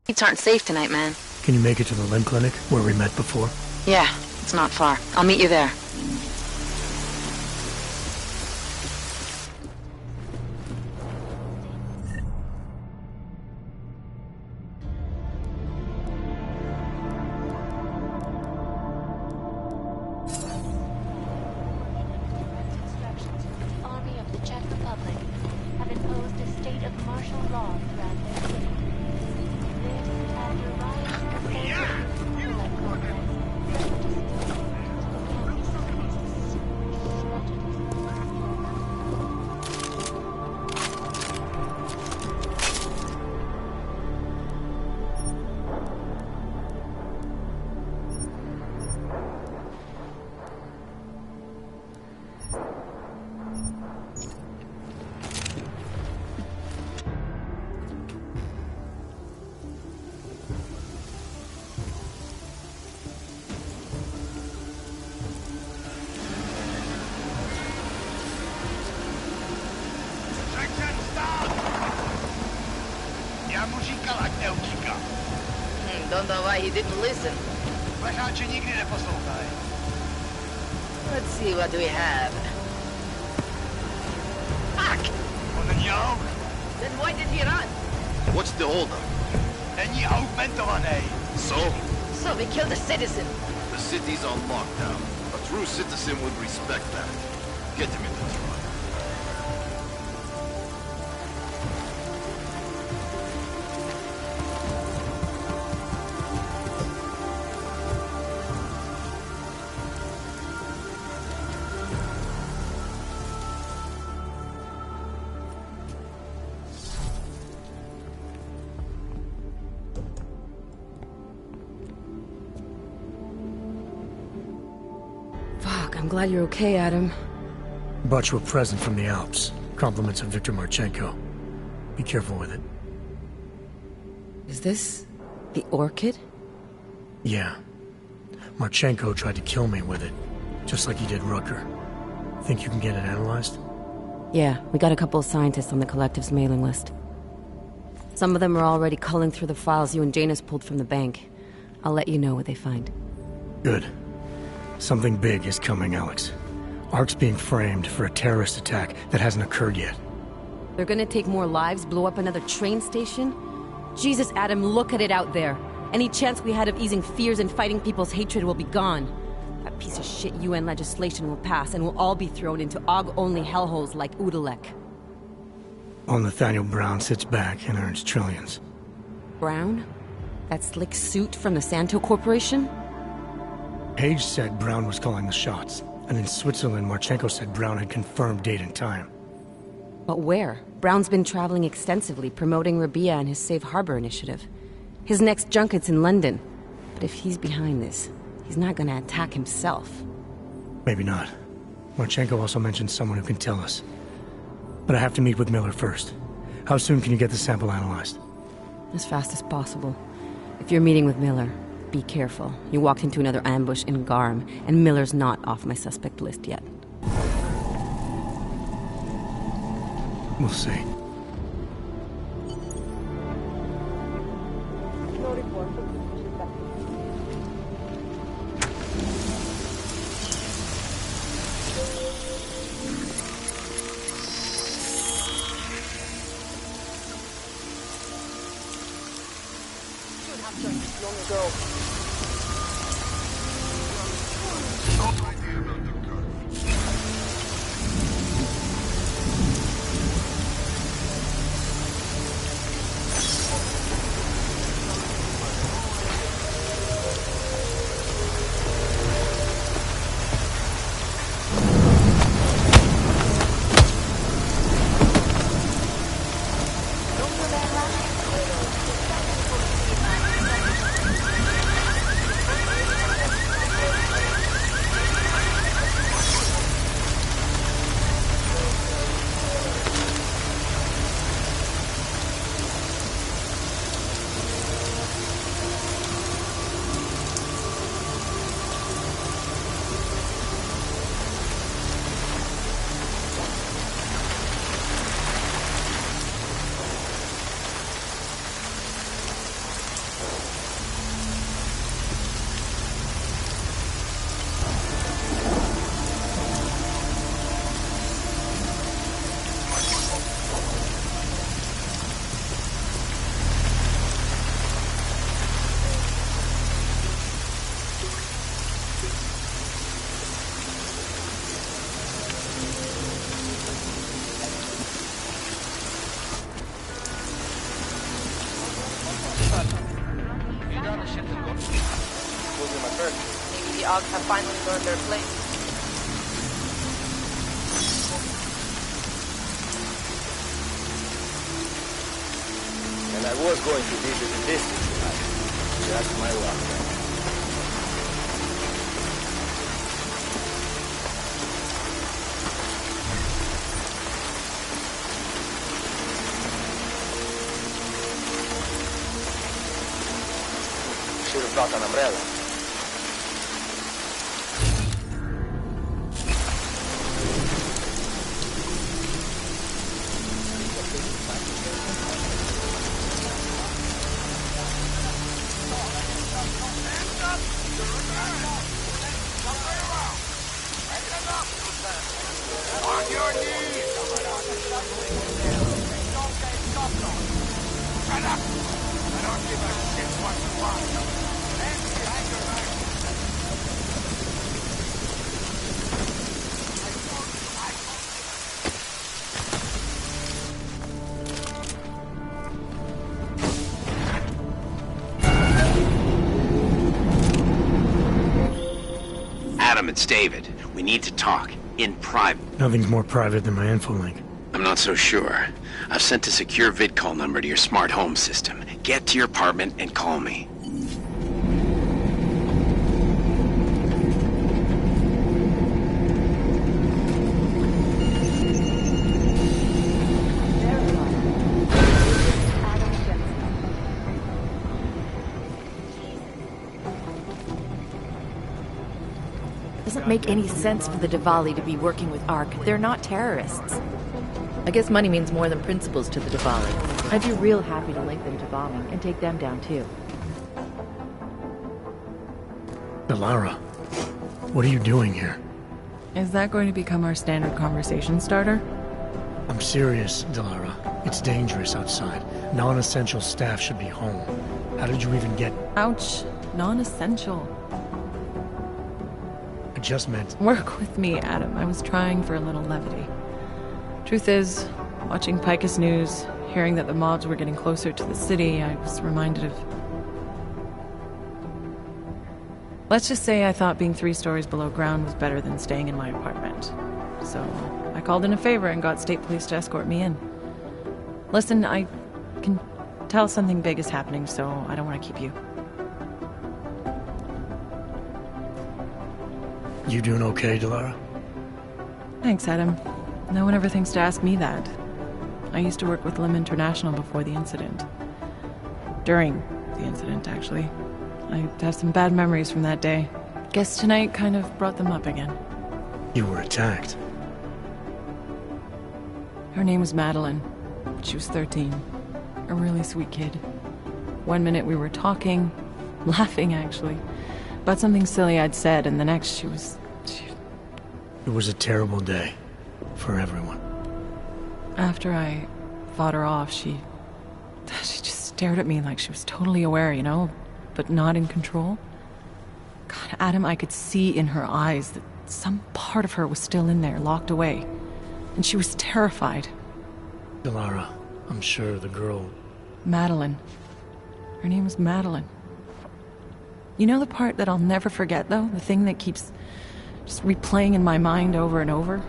Streets aren't safe tonight, man. Can you make it to the limb clinic, where we met before? Yeah, it's not far. I'll meet you there. Don't know why he didn't listen. Let's see what we have. Fuck! Then why did he run? What's the holdup? So we killed a citizen. The city's on lockdown. A true citizen would respect that. Get him in the truck. I'm glad you're okay, Adam. Brought you a present from the Alps. Compliments of Victor Marchenko. Be careful with it. Is this the orchid? Yeah. Marchenko tried to kill me with it, just like he did Rutger. Think you can get it analyzed? Yeah, we got a couple of scientists on the Collective's mailing list. Some of them are already culling through the files you and Janus pulled from the bank. I'll let you know what they find. Good. Something big is coming, Alex. Ark's being framed for a terrorist attack that hasn't occurred yet. They're gonna take more lives, blow up another train station? Jesus, Adam, look at it out there. Any chance we had of easing fears and fighting people's hatred will be gone. That piece of shit UN legislation will pass, and we'll all be thrown into AUG-only hellholes like Udalek. While Nathaniel Brown sits back and earns trillions. Brown? That slick suit from the Santo Corporation? Page said Brown was calling the shots, and in Switzerland, Marchenko said Brown had confirmed date and time. But where? Brown's been traveling extensively, promoting Rabia and his Safe Harbor initiative. His next junket's in London. But if he's behind this, he's not gonna attack himself. Maybe not. Marchenko also mentioned someone who can tell us. But I have to meet with Miller first. How soon can you get the sample analyzed? As fast as possible. If you're meeting with Miller, be careful. You walked into another ambush in Garm, and Miller's not off my suspect list yet. We'll see. Maybe the Oggs have finally learned their place. And I was going to visit the district tonight. Just my luck. Should have brought an umbrella. On your knees! Shut up! I don't give a shit what you want. Hands behind your back. Adam, it's David. We need to talk. In private. Nothing's more private than my info link. I'm not so sure. I've sent a secure vidcall number to your smart home system. Get to your apartment and call me. Doesn't make any sense for the Diwali to be working with ARC. They're not terrorists. I guess money means more than principles to the Diwali. I'd be real happy to link them to bombing and take them down too. Delara, what are you doing here? Is that going to become our standard conversation starter? I'm serious, Delara. It's dangerous outside. Non-essential staff should be home. How did you even get... Ouch. Non-essential. I just meant... Work with me, Adam. I was trying for a little levity. Truth is, watching Picus News, hearing that the mobs were getting closer to the city, I was reminded of... Let's just say I thought being 3 stories below ground was better than staying in my apartment. So, I called in a favor and got state police to escort me in. Listen, I can tell something big is happening, so I don't want to keep you. You doing okay, Delara? Thanks, Adam. No one ever thinks to ask me that. I used to work with Lim International before the incident. During the incident, actually. I have some bad memories from that day. Guess tonight kind of brought them up again. You were attacked. Her name was Madeline. She was 13. A really sweet kid. One minute we were talking, laughing actually, about something silly I'd said, and the next she was... It was a terrible day. For everyone. After I fought her off, she just stared at me like she was totally aware, you know, but not in control. God, Adam, I could see in her eyes that some part of her was still in there, locked away. And she was terrified. Delara, I'm sure the girl... Madeline. Her name was Madeline. You know the part that I'll never forget, though? The thing that keeps just replaying in my mind over and over?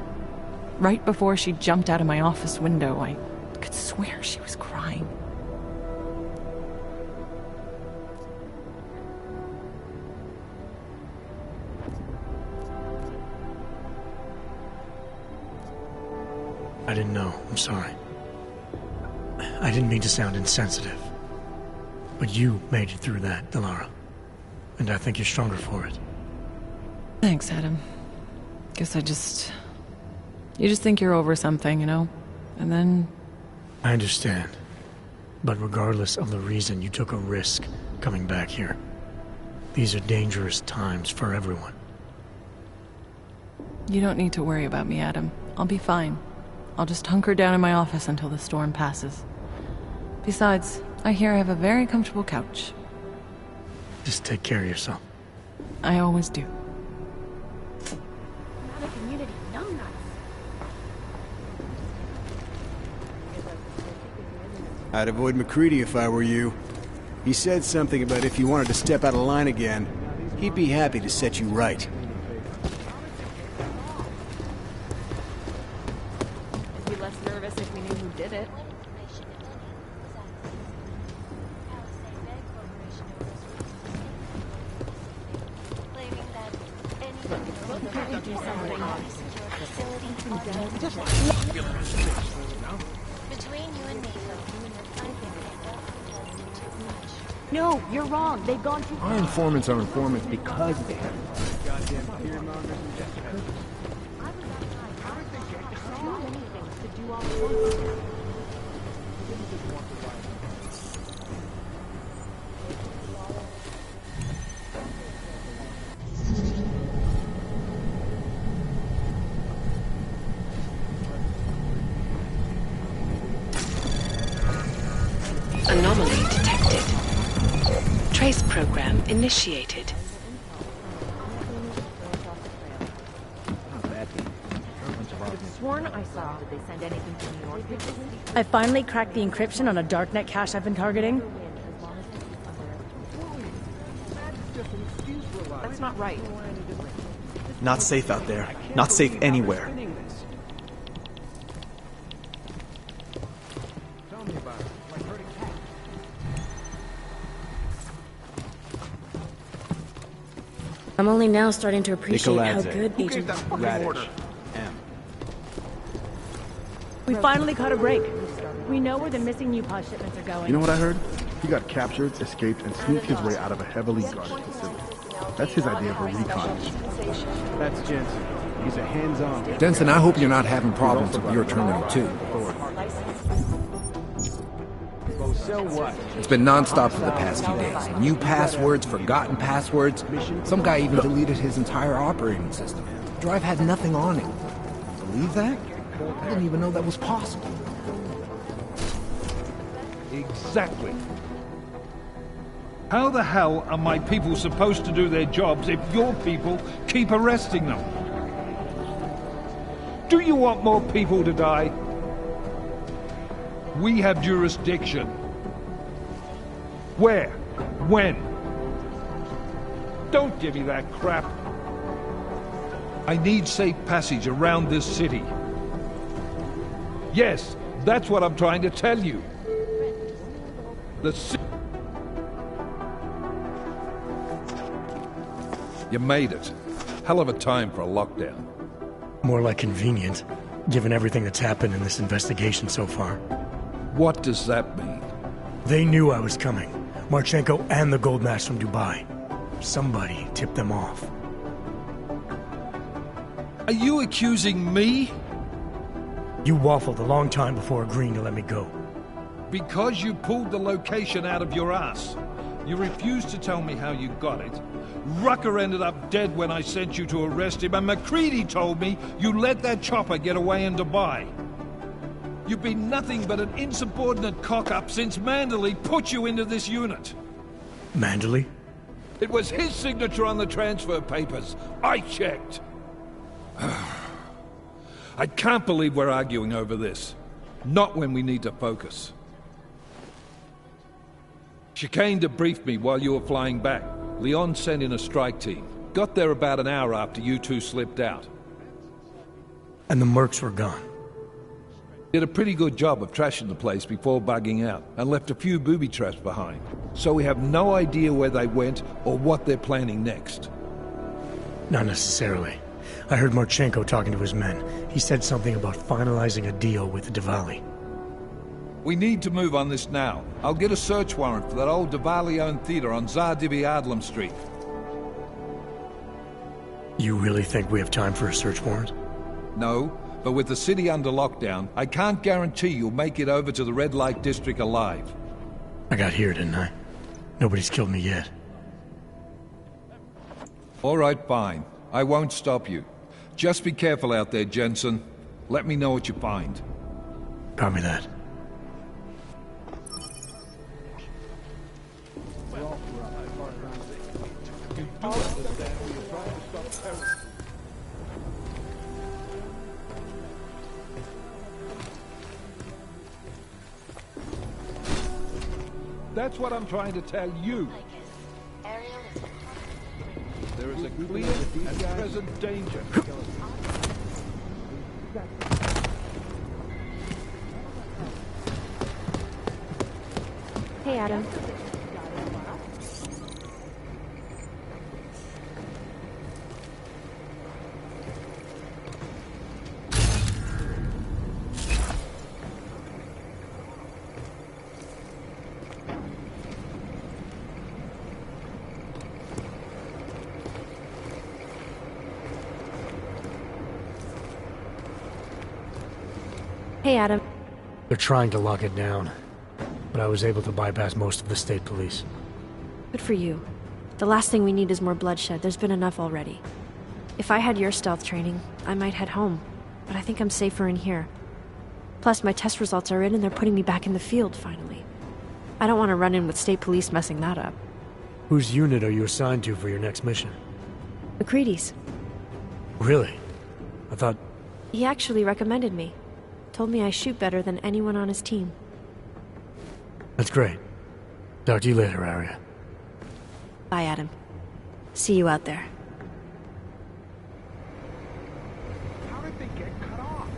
Right before she jumped out of my office window, I could swear she was crying. I didn't know. I'm sorry. I didn't mean to sound insensitive. But you made it through that, Delara. And I think you're stronger for it. Thanks, Adam. Guess you just think you're over something, you know? And then... I understand. But regardless of the reason, you took a risk coming back here. These are dangerous times for everyone. You don't need to worry about me, Adam. I'll be fine. I'll just hunker down in my office until the storm passes. Besides, I hear I have a very comfortable couch. Just take care of yourself. I always do. I'd avoid McCready if I were you. He said something about if you wanted to step out of line again, He'd be happy to set you right. I'd be less nervous if we knew who did it. Between you and me, No, you're wrong. They've gone too far. Our informants are informants because they have Anomaly detected. Trace program initiated. Sworn I saw. Did they send anything to New York? I finally cracked the encryption on a darknet cache I've been targeting. That's not right. Not safe out there. Not safe anywhere. I'm only now starting to appreciate how good Agent... Radish. We finally caught a break. We know where the missing UPA shipments are going. You know what I heard? He got captured, escaped, and sneaked his way out of a heavily guarded facility. That's his idea of a recon mission. That's Jensen. He's a hands-on... Jensen, I hope you're not having problems with your terminal, too. So what? It's been non-stop for the past few days. New passwords, forgotten passwords. Some guy even deleted his entire operating system. The drive had nothing on it. Believe that? I didn't even know that was possible. Exactly. How the hell are my people supposed to do their jobs if your people keep arresting them? Do you want more people to die? We have jurisdiction. Where? When? Don't give me that crap. I need safe passage around this city. Yes, that's what I'm trying to tell you. You made it. Hell of a time for a lockdown. More like convenient, given everything that's happened in this investigation so far. What does that mean? They knew I was coming. Marchenko and the gold mask from Dubai. Somebody tipped them off. Are you accusing me? You waffled a long time before agreeing to let me go. Because you pulled the location out of your ass. You refused to tell me how you got it. Rucker ended up dead when I sent you to arrest him, and McCready told me you let that chopper get away in Dubai. You've been nothing but an insubordinate cock-up since Manderley put you into this unit. Manderley? It was his signature on the transfer papers. I checked. I can't believe we're arguing over this. Not when we need to focus. Chicane debriefed me while you were flying back. Leon sent in a strike team. Got there about an hour after you two slipped out. And the mercs were gone. Did a pretty good job of trashing the place before bugging out, and left a few booby traps behind. So we have no idea where they went or what they're planning next. Not necessarily. I heard Marchenko talking to his men. He said something about finalizing a deal with the Diwali. We need to move on this now. I'll get a search warrant for that old Diwali-owned theater on Tsar Dibi Adlam Street. You really think we have time for a search warrant? No, but with the city under lockdown, I can't guarantee you'll make it over to the red light district alive. I got here, didn't I? Nobody's killed me yet. All right, fine. I won't stop you. Just be careful out there, Jensen. Let me know what you find. Copy that. That's what I'm trying to tell you. There is a clear and present danger. Hey, Adam. Hey, Adam. They're trying to lock it down, but I was able to bypass most of the state police. Good for you. The last thing we need is more bloodshed. There's been enough already. If I had your stealth training, I might head home, but I think I'm safer in here. Plus, my test results are in and they're putting me back in the field, finally. I don't want to run in with state police messing that up. Whose unit are you assigned to for your next mission? McCready's. Really? I thought... He actually recommended me. Told me I shoot better than anyone on his team. That's great. Talk to you later, Arya. Bye, Adam. See you out there. How did they get cut off?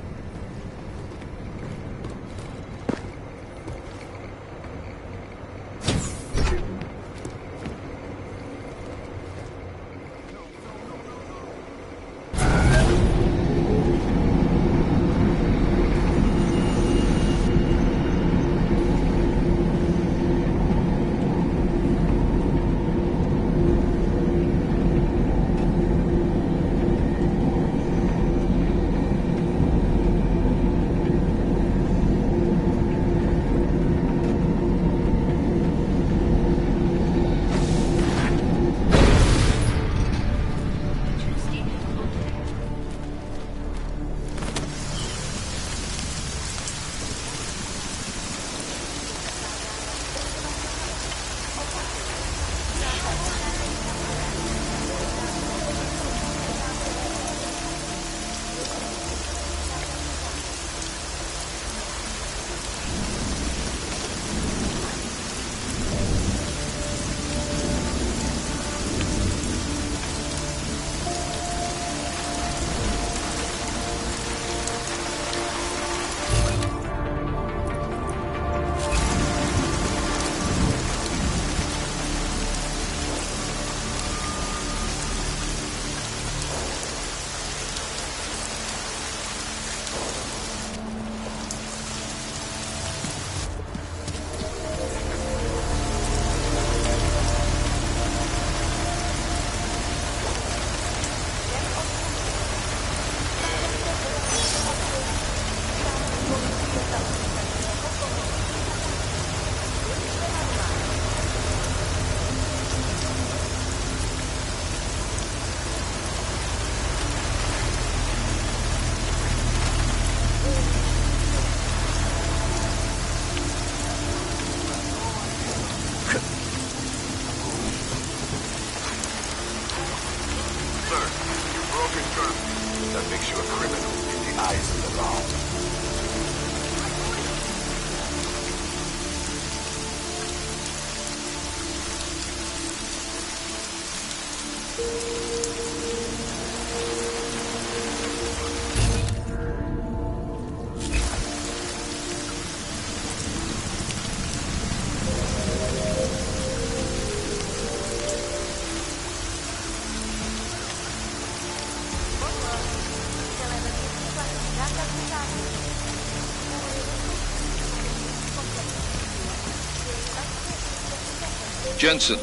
Jensen,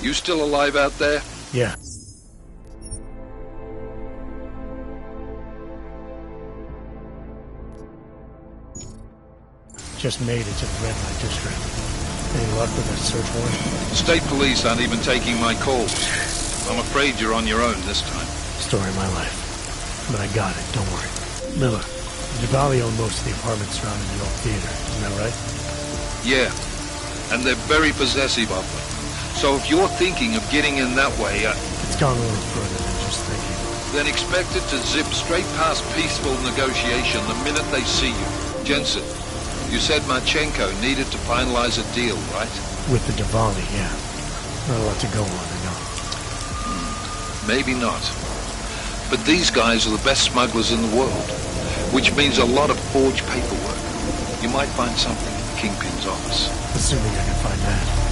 you still alive out there? Yeah. Just made it to the red light district. Any luck with that search warrant? State police aren't even taking my calls. I'm afraid you're on your own this time. Story of my life. But I got it, don't worry. Miller, Javali owned most of the apartments surrounding the old theater, isn't that right? Yeah, and they're very possessive of them. So if you're thinking of getting in that way, It's gone a little further than just thinking. Then expect it to zip straight past peaceful negotiation the minute they see you. Jensen, you said Marchenko needed to finalize a deal, right? With the Diwali, yeah. Not a lot to go on, I know. maybe not. But these guys are the best smugglers in the world, which means a lot of forged paperwork. You might find something in Kingpin's office. Assuming I can find that.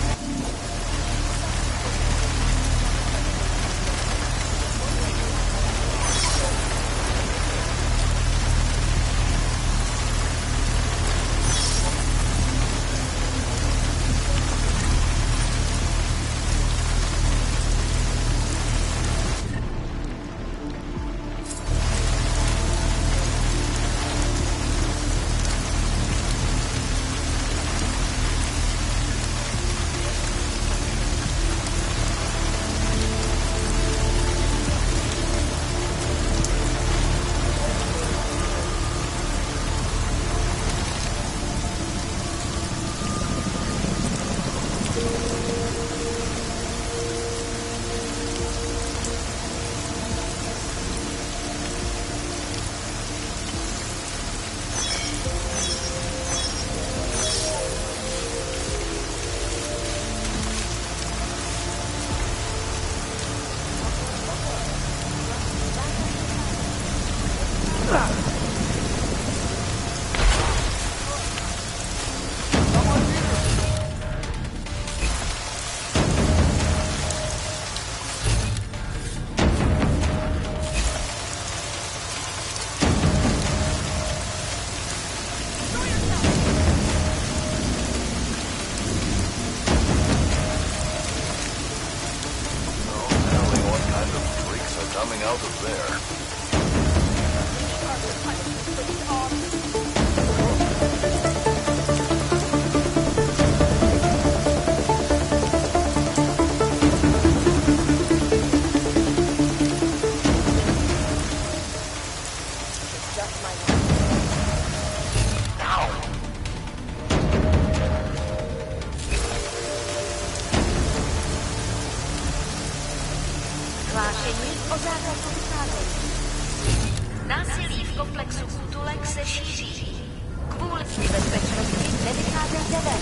Násilí v komplexu útulek se šíří. Kvůli nebezpečnosti nevycházejte ven.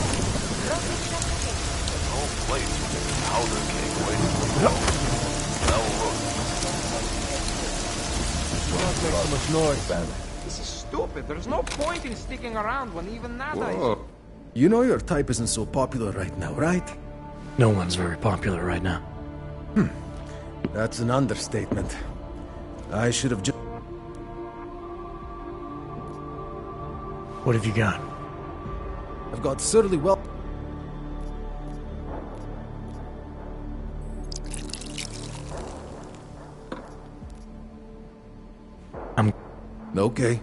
Rozličné No place with powder cake waiting. Now look. Don't make so much noise, Batman. This is stupid. There's no point in sticking around when even Nada is... You know your type isn't so popular right now, right? No one's very popular right now. That's an understatement. I should have just... What have you got? I've got surly well... I'm... Okay.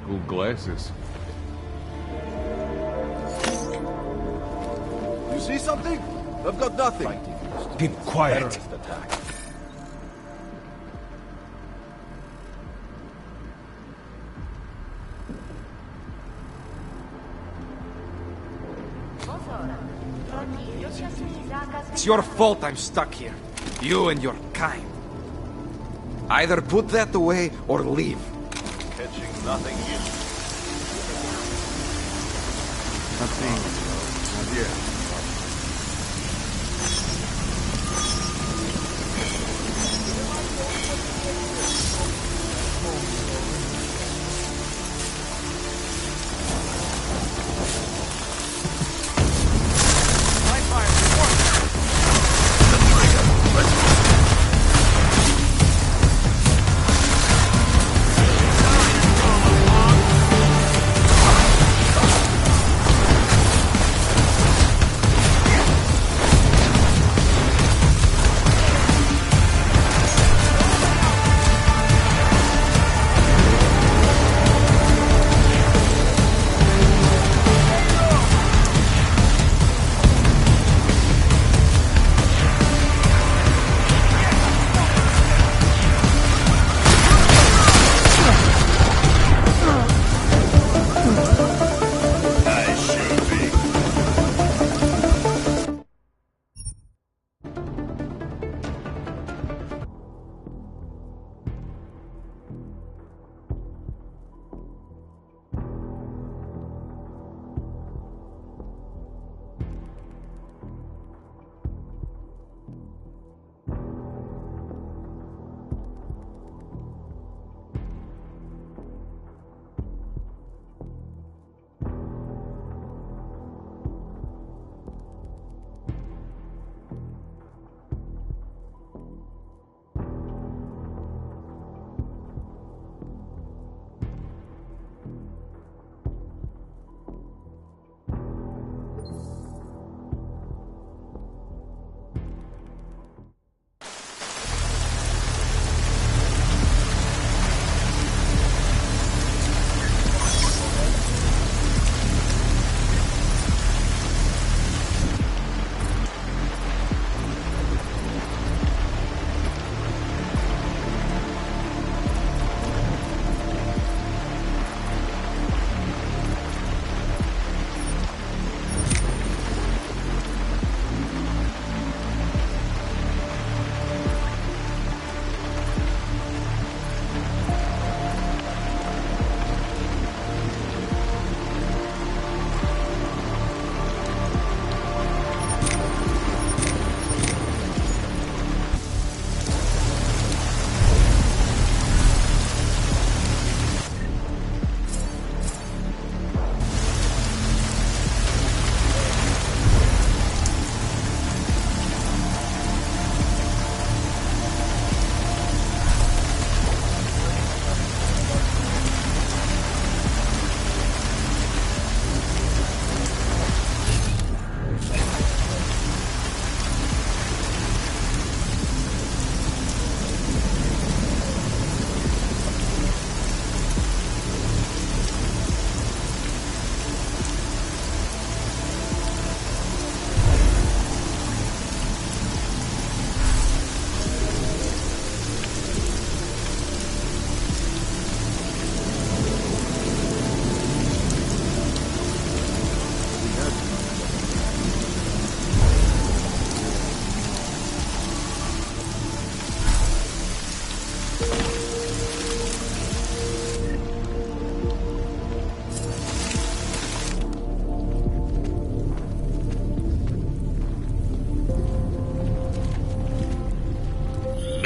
Cool glasses. You see something? I've got nothing. Keep quiet. It's your fault I'm stuck here. You and your kind. Either put that away or leave. Catching nothing here. Nothing. Yeah.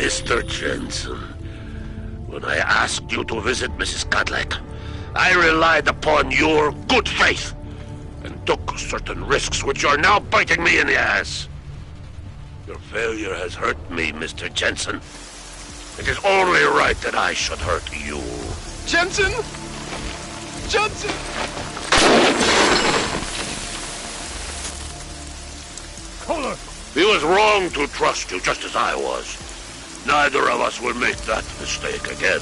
Mr. Jensen, when I asked you to visit Mrs. Cadillac, I relied upon your good faith and took certain risks which are now biting me in the ass. Your failure has hurt me, Mr. Jensen. It is only right that I should hurt you. Jensen! Jensen! Kohler! He was wrong to trust you, just as I was. Neither of us will make that mistake again.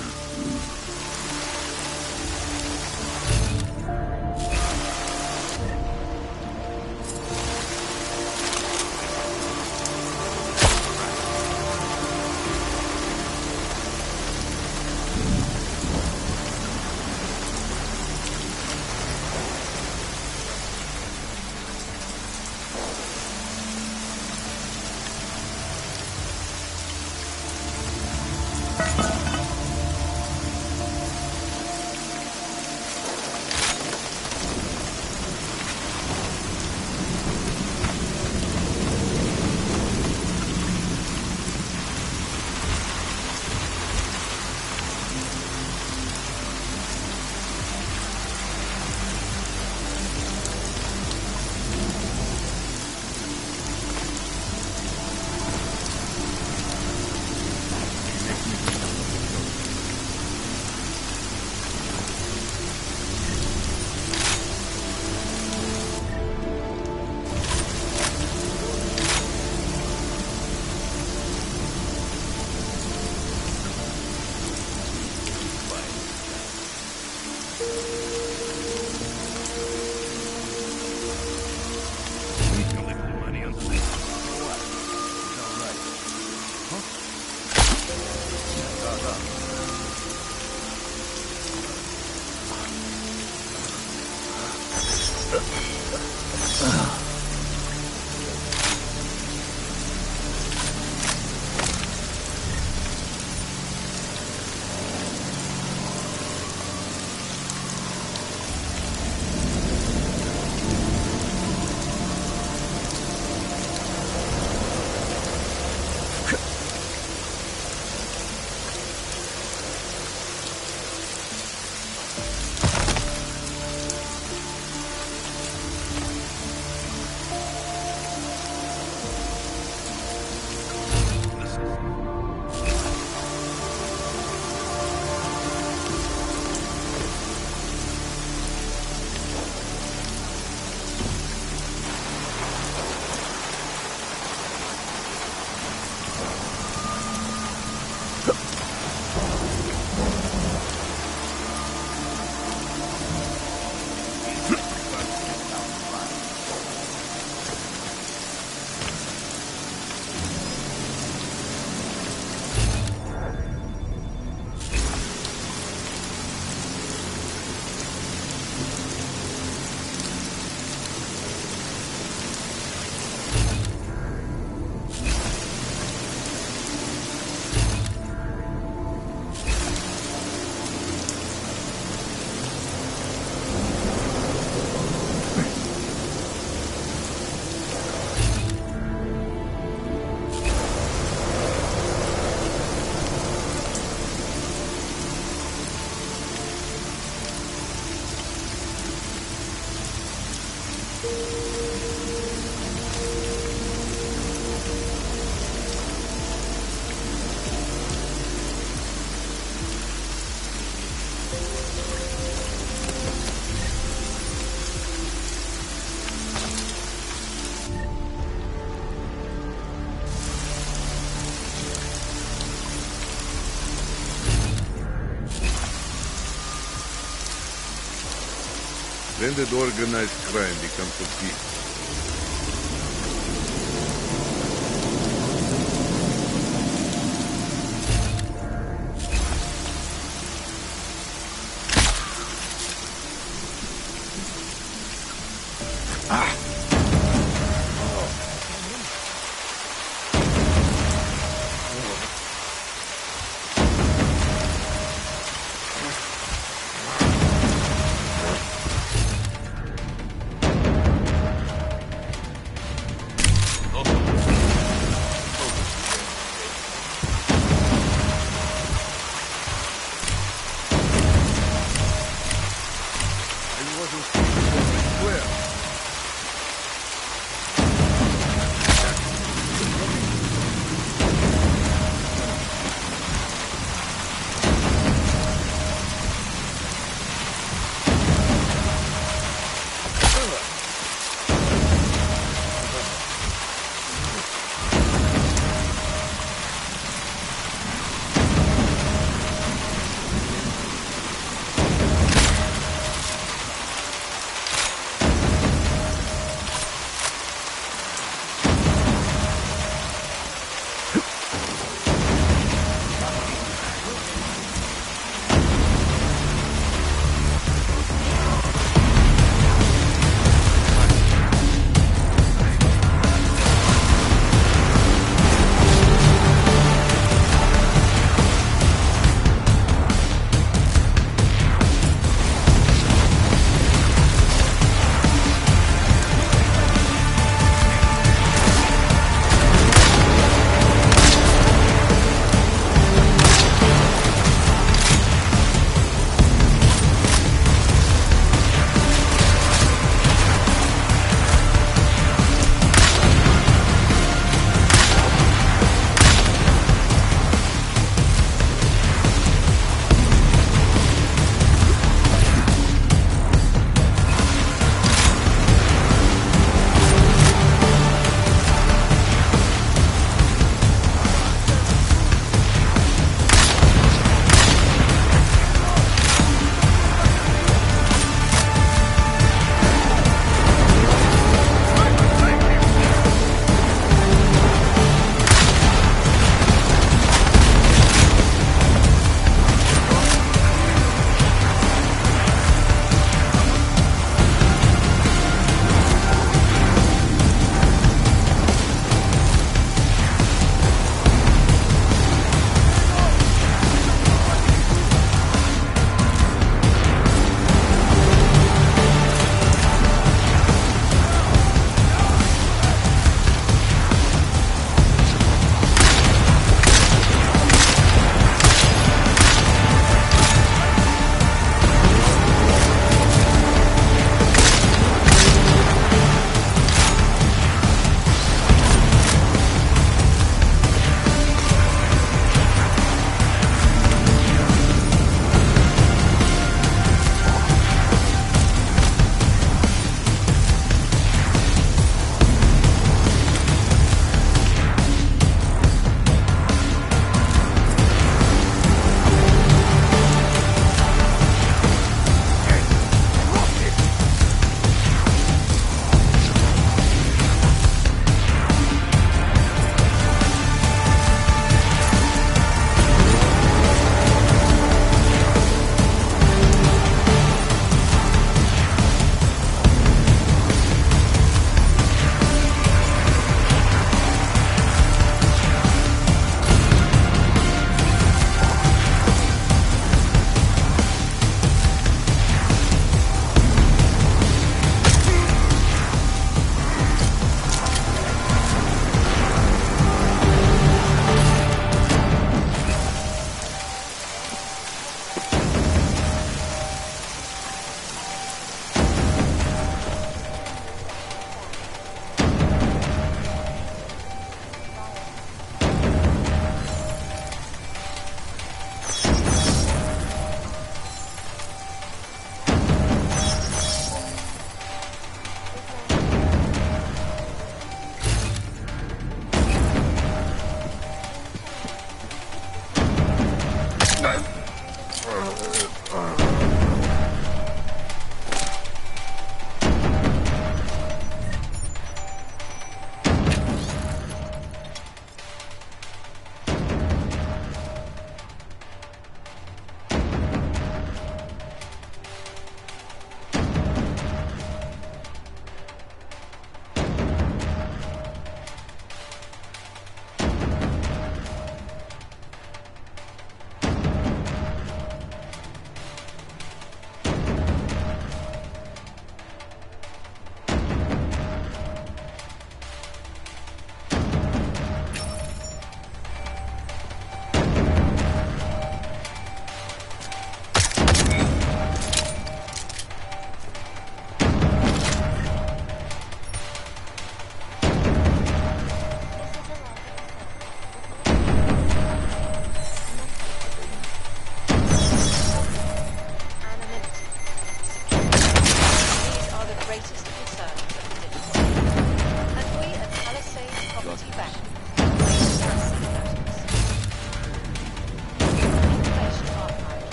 When did organized crime become so peaceful?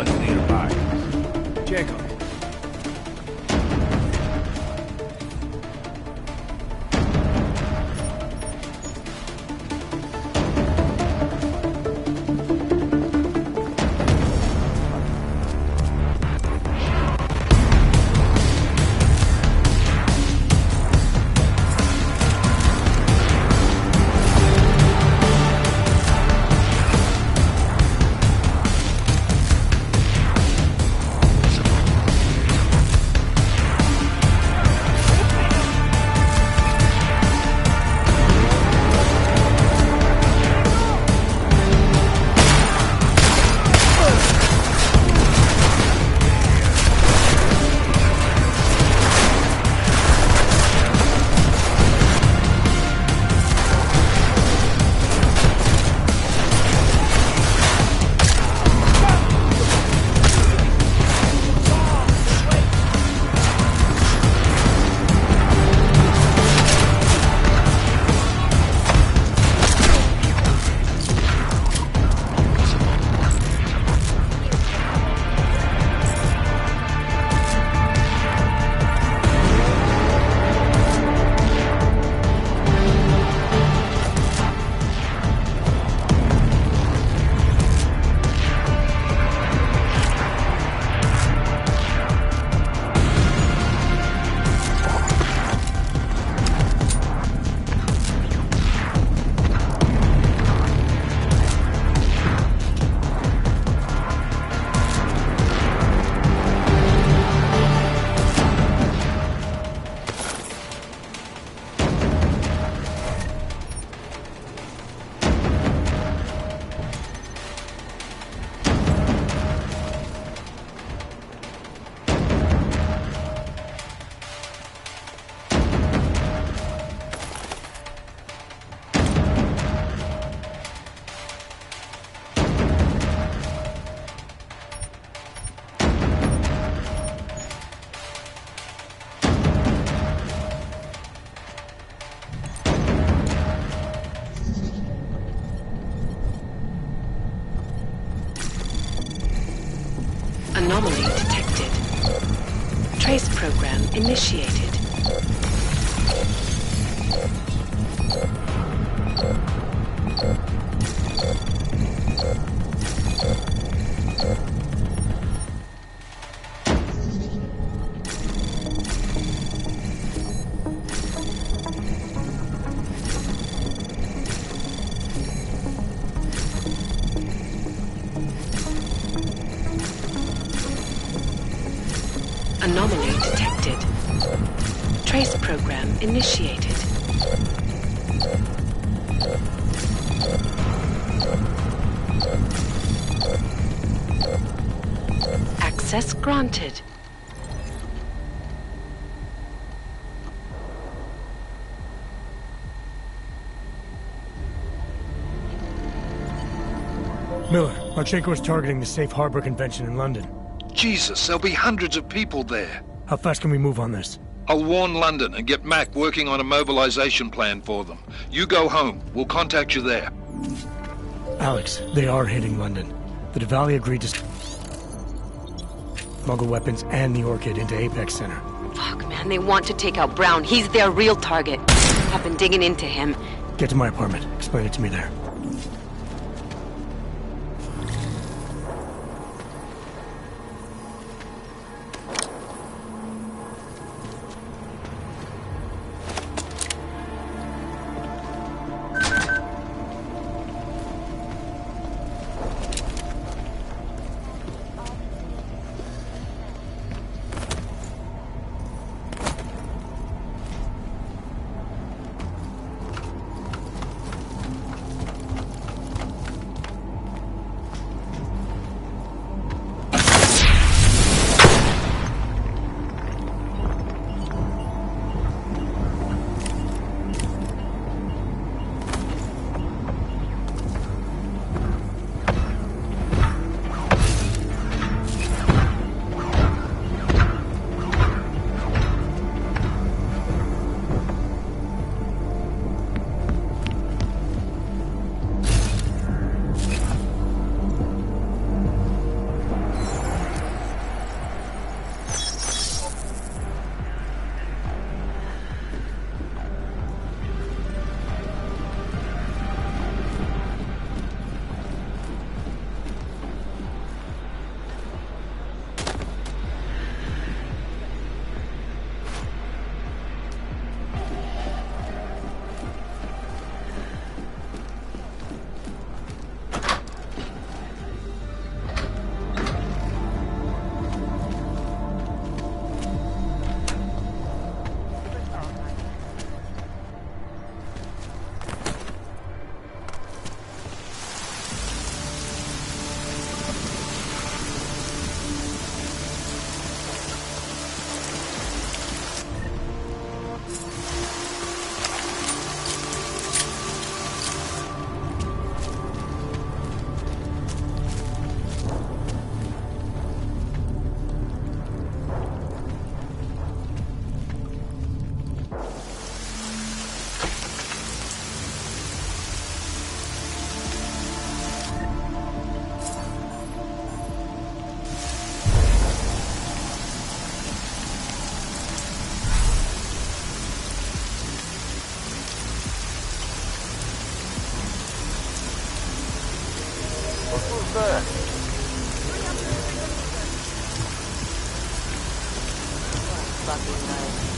ones nearby. Jacob. Anomaly detected. Trace program initiated. Anomaly detected. Trace program initiated. Access granted. Miller, Marchenko is targeting the Safe Harbor Convention in London. Jesus, there'll be hundreds of people there. How fast can we move on this? I'll warn London and get Mac working on a mobilization plan for them. You go home. We'll contact you there. Alex, they are hitting London. The Diwali agreed to smuggle weapons and the Orchid into Apex Center. Fuck, man, they want to take out Brown. He's their real target. I've been digging into him. Get to my apartment. Explain it to me there. Sir. Fucking nice.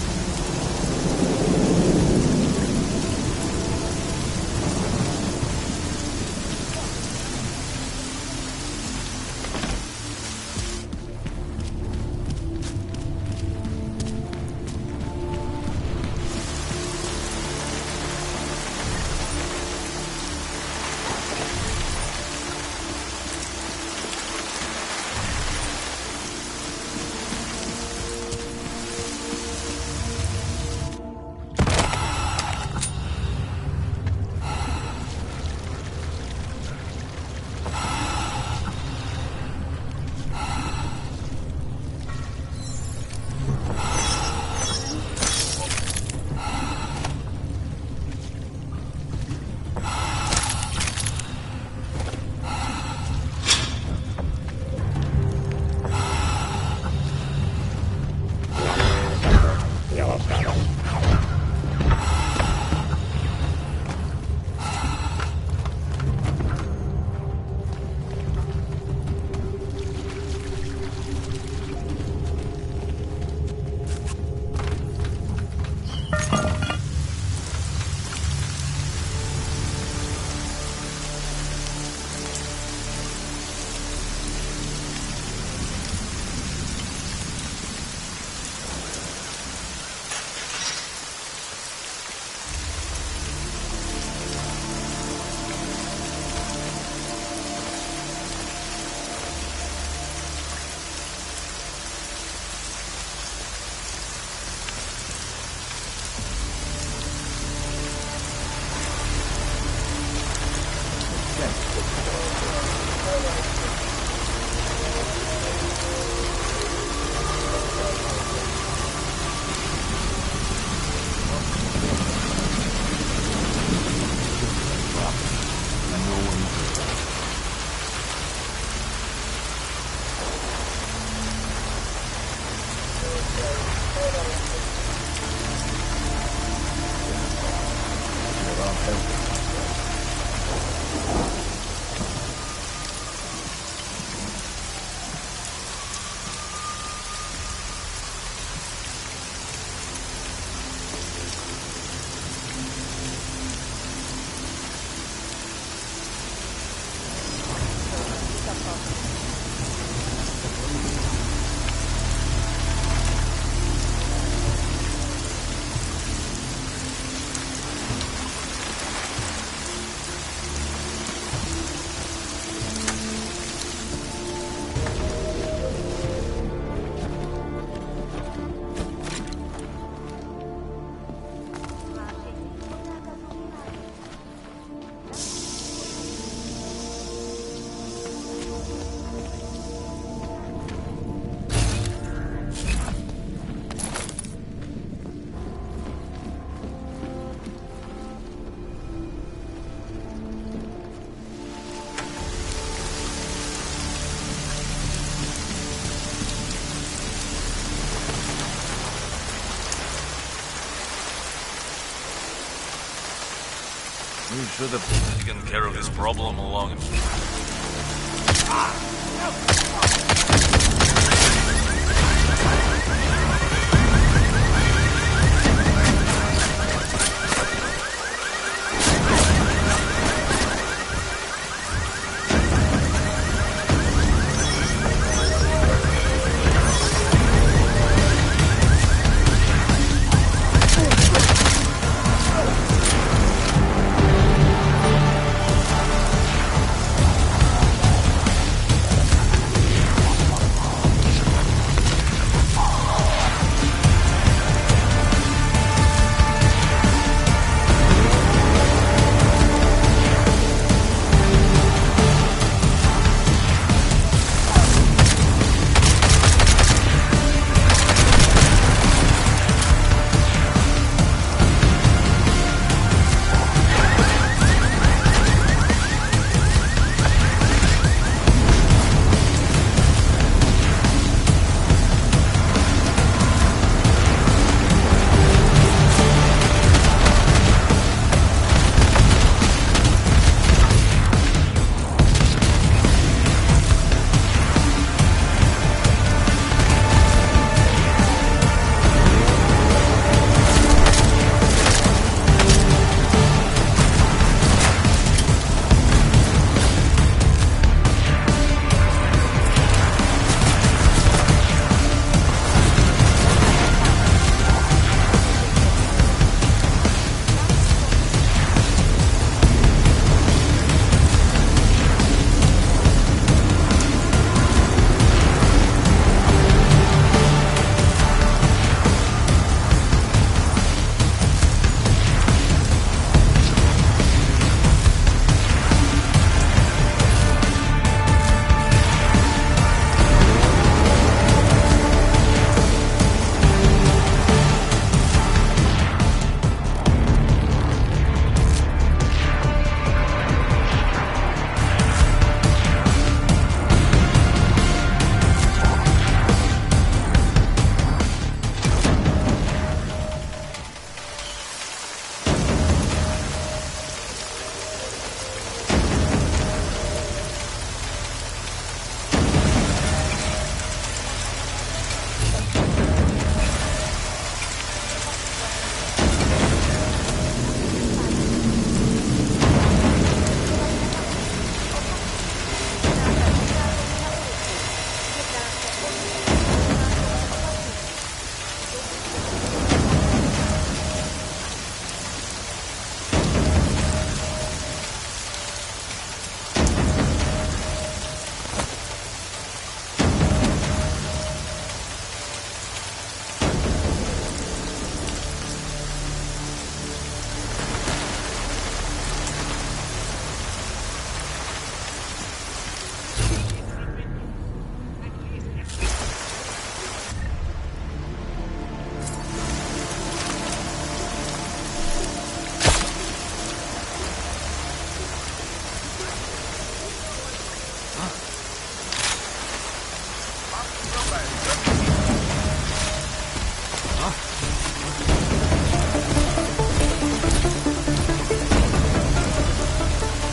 You should have taken care of this problem long ago.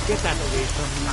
Get that away from me.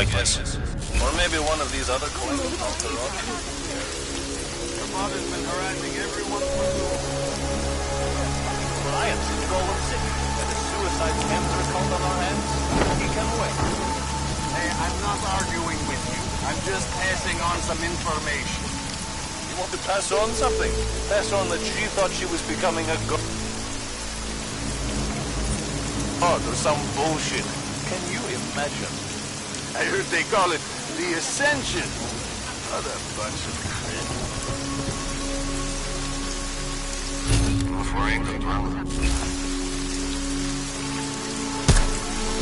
I guess. Or maybe one of these other collectors knocked her off. Her father's been harassing everyone for riots in Golem City. And a suicide cancer cult on our hands. He can wait. Hey, I'm not arguing with you. I'm just passing on some information. You want to pass on something? Pass on that she thought she was becoming a god or some bullshit. Can you imagine? I heard they call it the Ascension. What a bunch of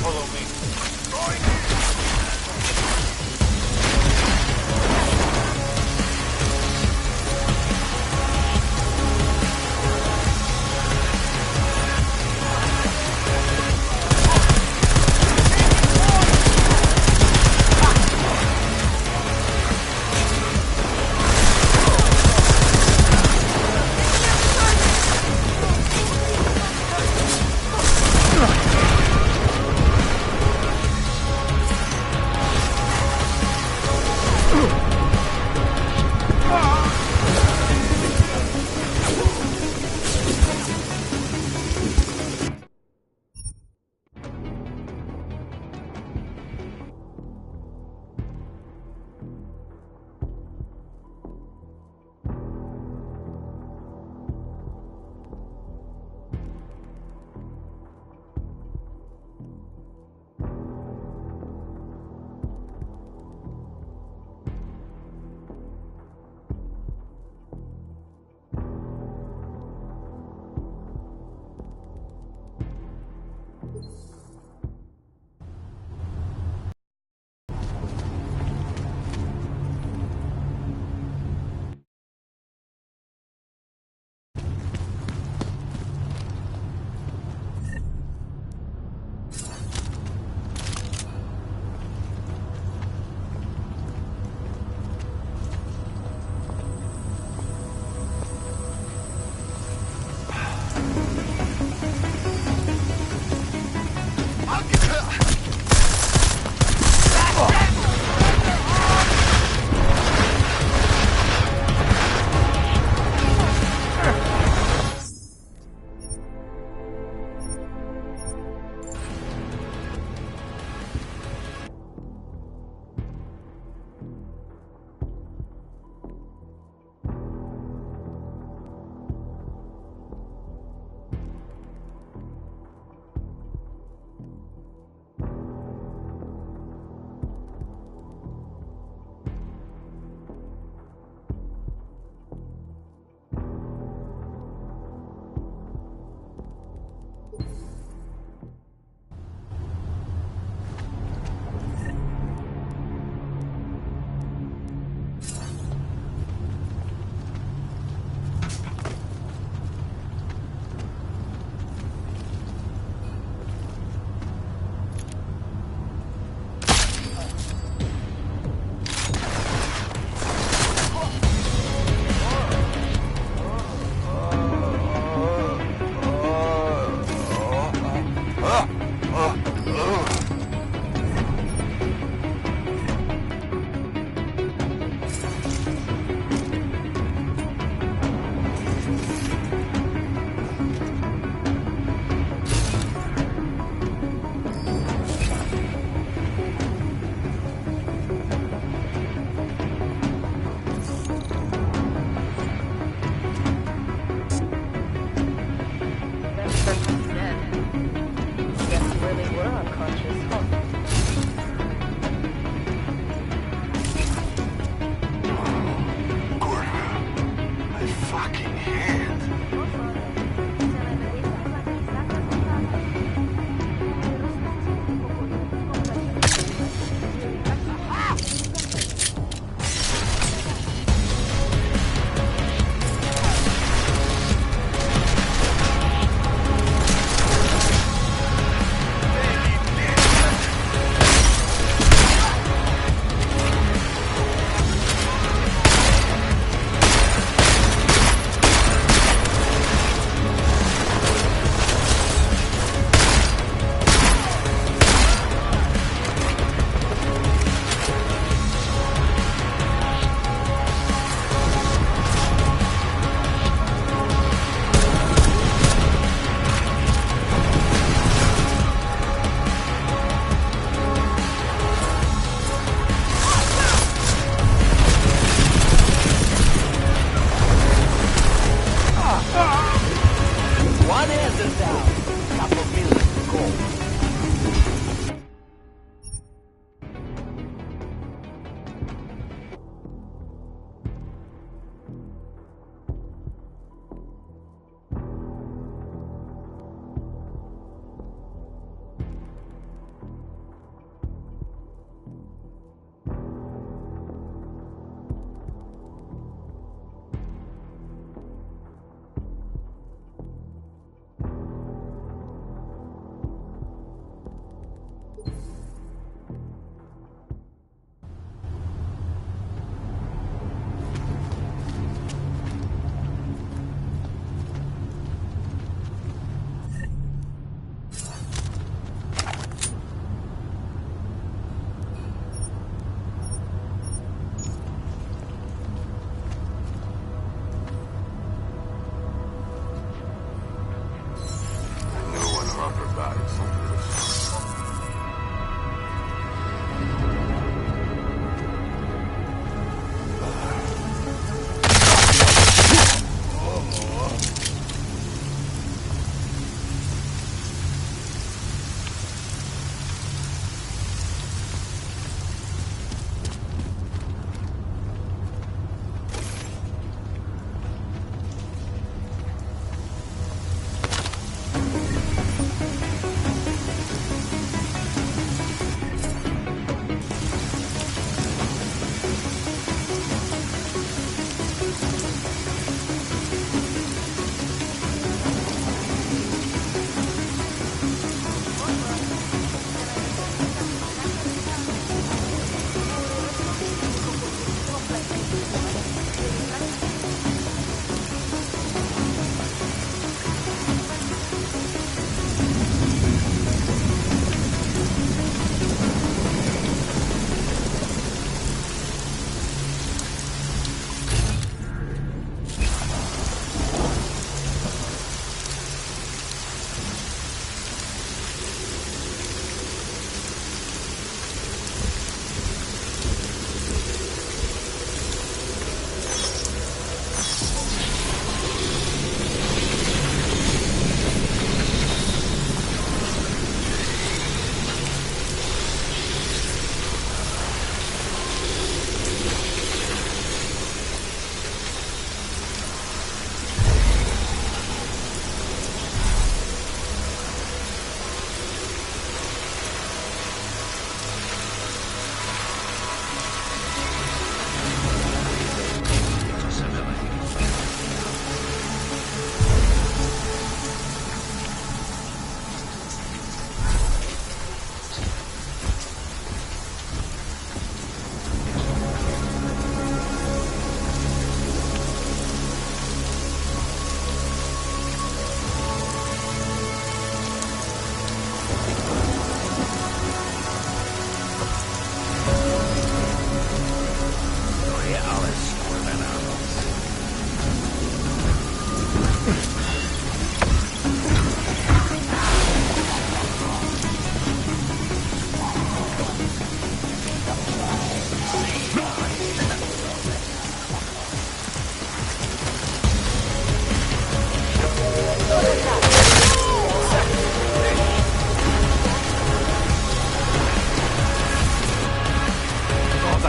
Follow me.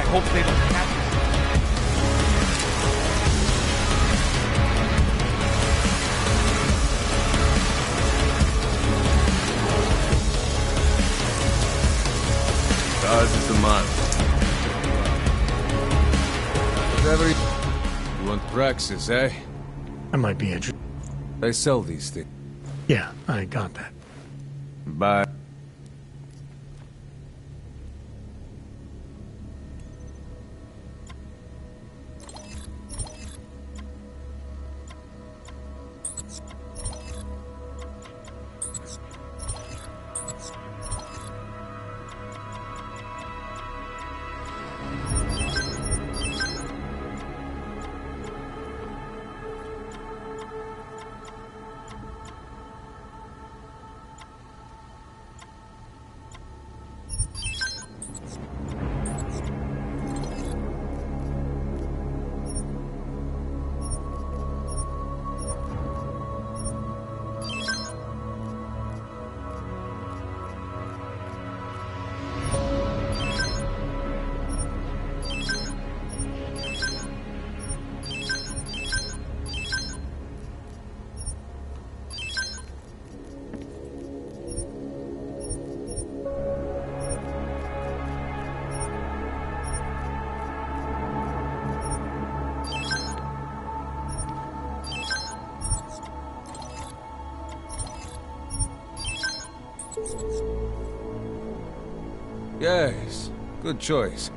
hope they don't catch us. JakezMad. Whatever you want Praxis, eh? I might be interested. They sell these things. Yeah, I got that. Bye. Yes, good choice.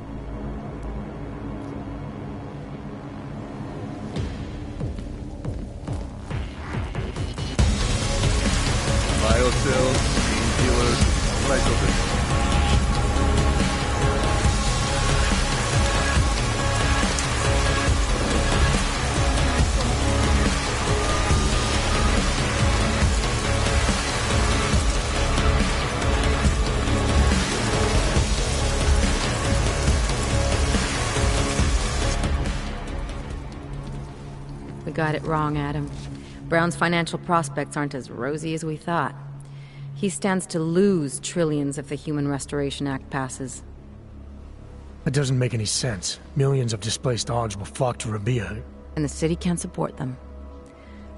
Biocells, painkillers, right over. We got it wrong, Adam. Brown's financial prospects aren't as rosy as we thought. He stands to lose trillions if the Human Restoration Act passes. That doesn't make any sense. Millions of displaced Augs will flock to Rabia. And the city can't support them.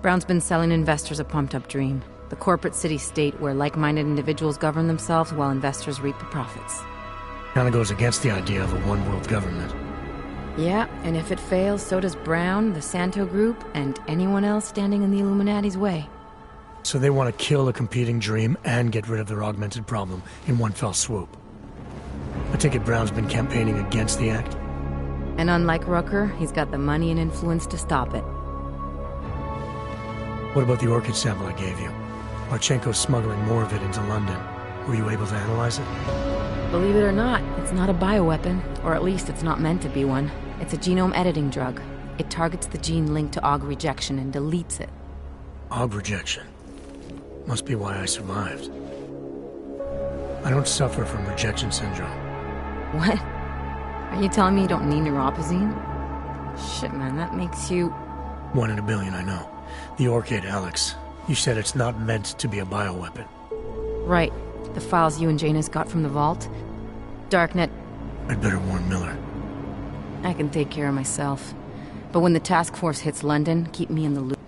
Brown's been selling investors a pumped-up dream. The corporate city-state where like-minded individuals govern themselves while investors reap the profits. Kinda goes against the idea of a one-world government. Yeah, and if it fails, so does Brown, the Santo Group, and anyone else standing in the Illuminati's way. So they want to kill a competing dream and get rid of their augmented problem in one fell swoop. I take it Brown's been campaigning against the act? And unlike Rucker, he's got the money and influence to stop it. What about the orchid sample I gave you? Marchenko's smuggling more of it into London. Were you able to analyze it? Believe it or not, it's not a bioweapon, or at least it's not meant to be one. It's a genome editing drug. It targets the gene linked to Aug rejection and deletes it. Aug rejection? Must be why I survived. I don't suffer from rejection syndrome. What? Are you telling me you don't need neuropozyne? Shit, man, that makes you... 1 in a billion, I know. The orchid, Alex. You said it's not meant to be a bioweapon. Right. The files you and Janus got from the vault. Darknet... I'd better warn Miller. I can take care of myself. But when the task force hits London, keep me in the loop.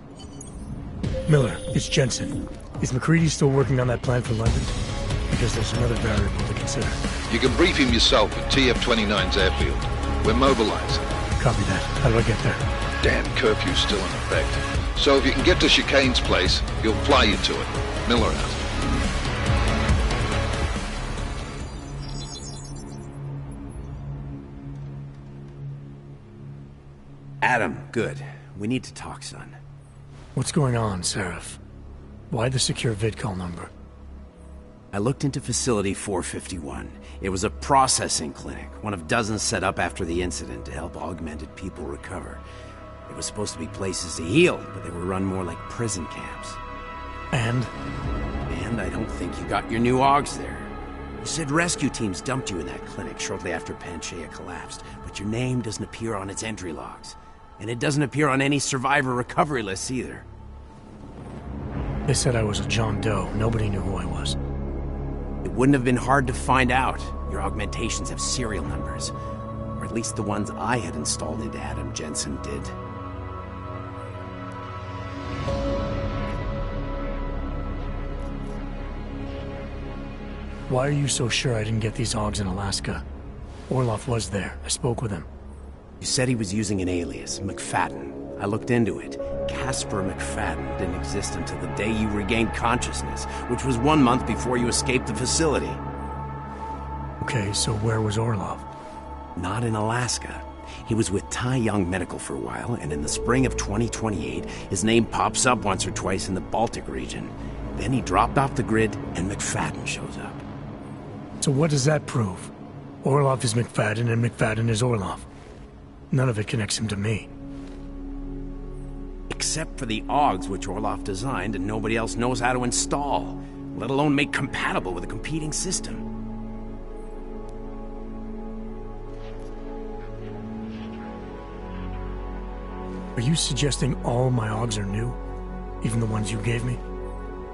Miller, it's Jensen. Is McCready still working on that plan for London? Because there's another variable to consider. You can brief him yourself at TF-29's airfield. We're mobilizing. Copy that. How do I get there? Damn curfew's still in effect. So if you can get to Chicane's place, he'll fly you to it. Miller out. Adam, good. We need to talk, son. What's going on, Seraph? Why the secure vidcall number? I looked into Facility 451. It was a processing clinic, one of dozens set up after the incident to help augmented people recover. It was supposed to be places to heal, but they were run more like prison camps. And I don't think you got your new Augs there. You said rescue teams dumped you in that clinic shortly after Panchaea collapsed, but your name doesn't appear on its entry logs. And it doesn't appear on any survivor recovery lists either. They said I was a John Doe. Nobody knew who I was. It wouldn't have been hard to find out. Your augmentations have serial numbers. Or at least the ones I had installed into Adam Jensen did. Why are you so sure I didn't get these Augs in Alaska? Orloff was there. I spoke with him. You said he was using an alias, McFadden. I looked into it. Casper McFadden didn't exist until the day you regained consciousness, which was 1 month before you escaped the facility. Okay, so where was Orloff? Not in Alaska. He was with Tai Young Medical for a while, and in the spring of 2028, his name pops up once or twice in the Baltic region. Then he dropped off the grid, and McFadden shows up. So what does that prove? Orloff is McFadden, and McFadden is Orloff. None of it connects him to me. Except for the Augs which Orloff designed and nobody else knows how to install, let alone make compatible with a competing system. Are you suggesting all my Augs are new? Even the ones you gave me?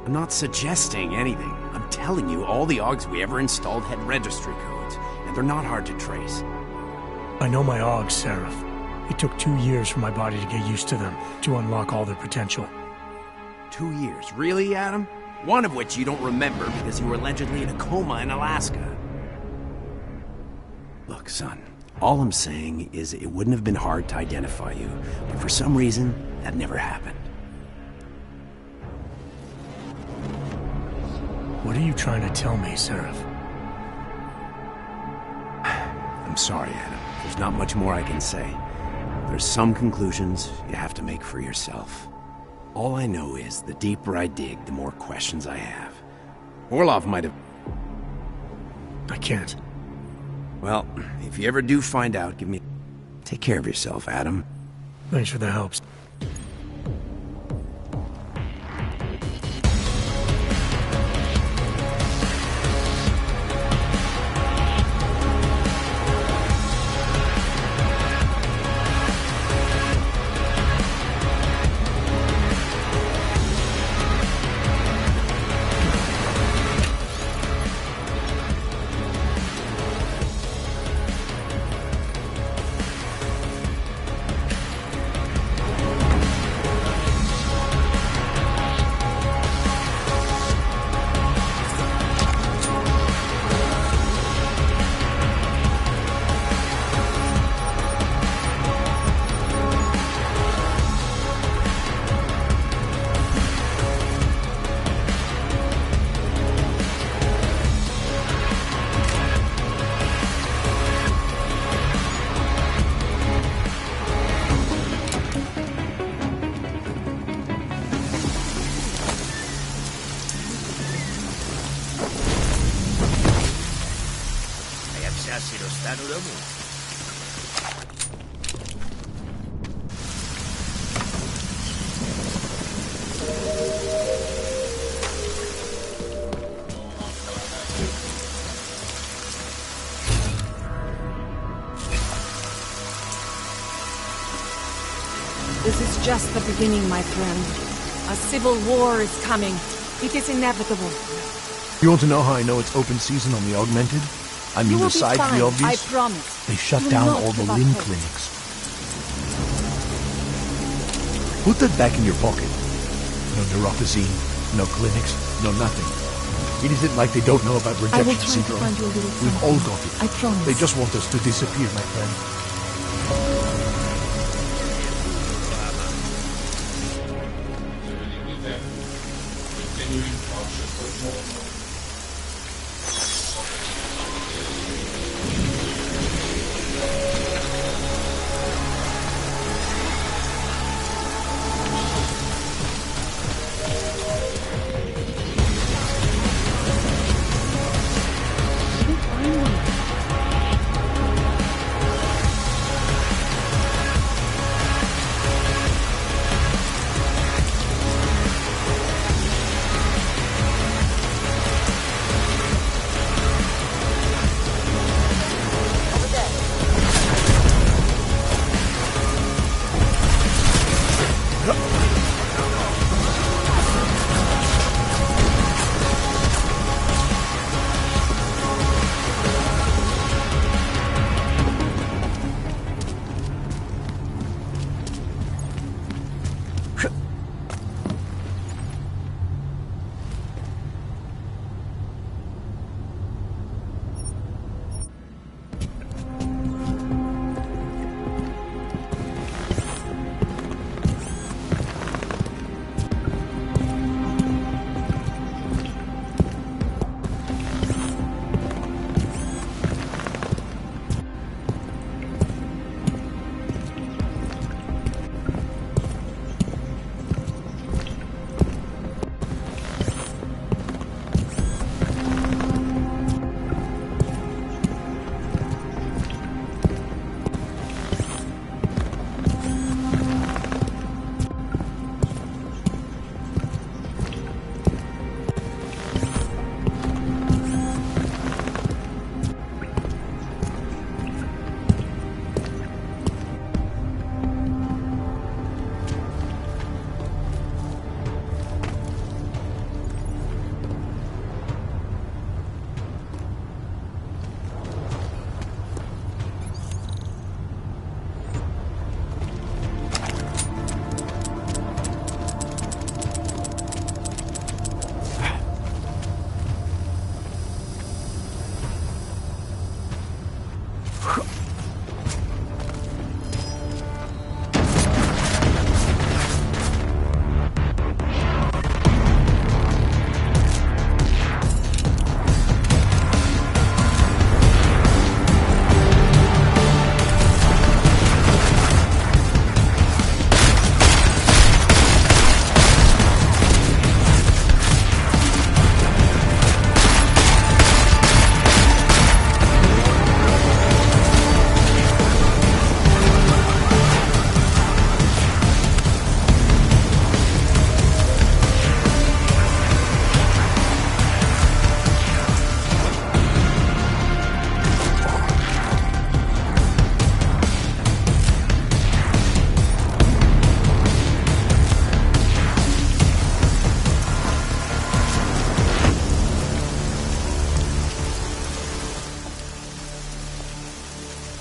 I'm not suggesting anything. I'm telling you, all the Augs we ever installed had registry codes, and they're not hard to trace. I know my Augs, Seraph. It took 2 years for my body to get used to them, to unlock all their potential. 2 years? Really, Adam? One of which you don't remember because you were allegedly in a coma in Alaska. Look, son, all I'm saying is it wouldn't have been hard to identify you, but for some reason, that never happened. What are you trying to tell me, Seraph? I'm sorry, Adam. There's not much more I can say. There's some conclusions you have to make for yourself. All I know is the deeper I dig, the more questions I have. Orloff might have... I can't. Well, if you ever do find out, give me... Take care of yourself, Adam. Thanks for the help. asi dostanu domů. This is just the beginning, my friend. A civil war is coming. It is inevitable. You want to know how I know it's open season on the Augmented? I mean, besides the obvious, I promise. they shut You will down not all the give up limb hope. clinics. Put that back in your pocket. No neuropathy, no clinics, no nothing. It isn't like they don't know about I will rejection try to syndrome. find you a little We've something. all got it. I promise. They just want us to disappear, my friend.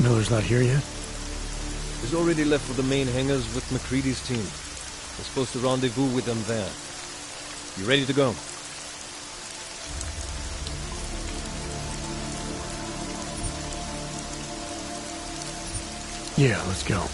Miller's not here yet? He's already left for the main hangars with McCready's team. We're supposed to rendezvous with them there. You ready to go? Yeah, let's go.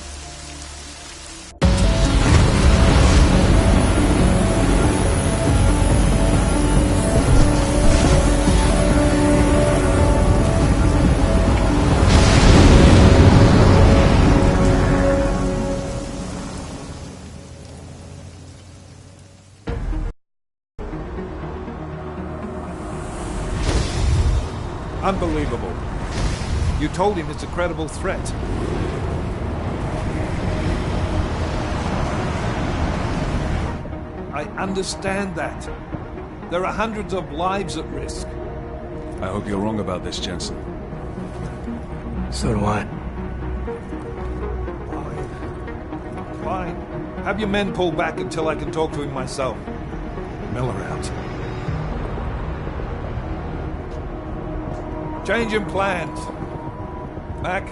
Unbelievable. You told him it's a credible threat. I understand that. There are hundreds of lives at risk. I hope you're wrong about this, Jensen. So do I. Fine. Have your men pull back until I can talk to him myself. Miller out. Changing plans. Mac,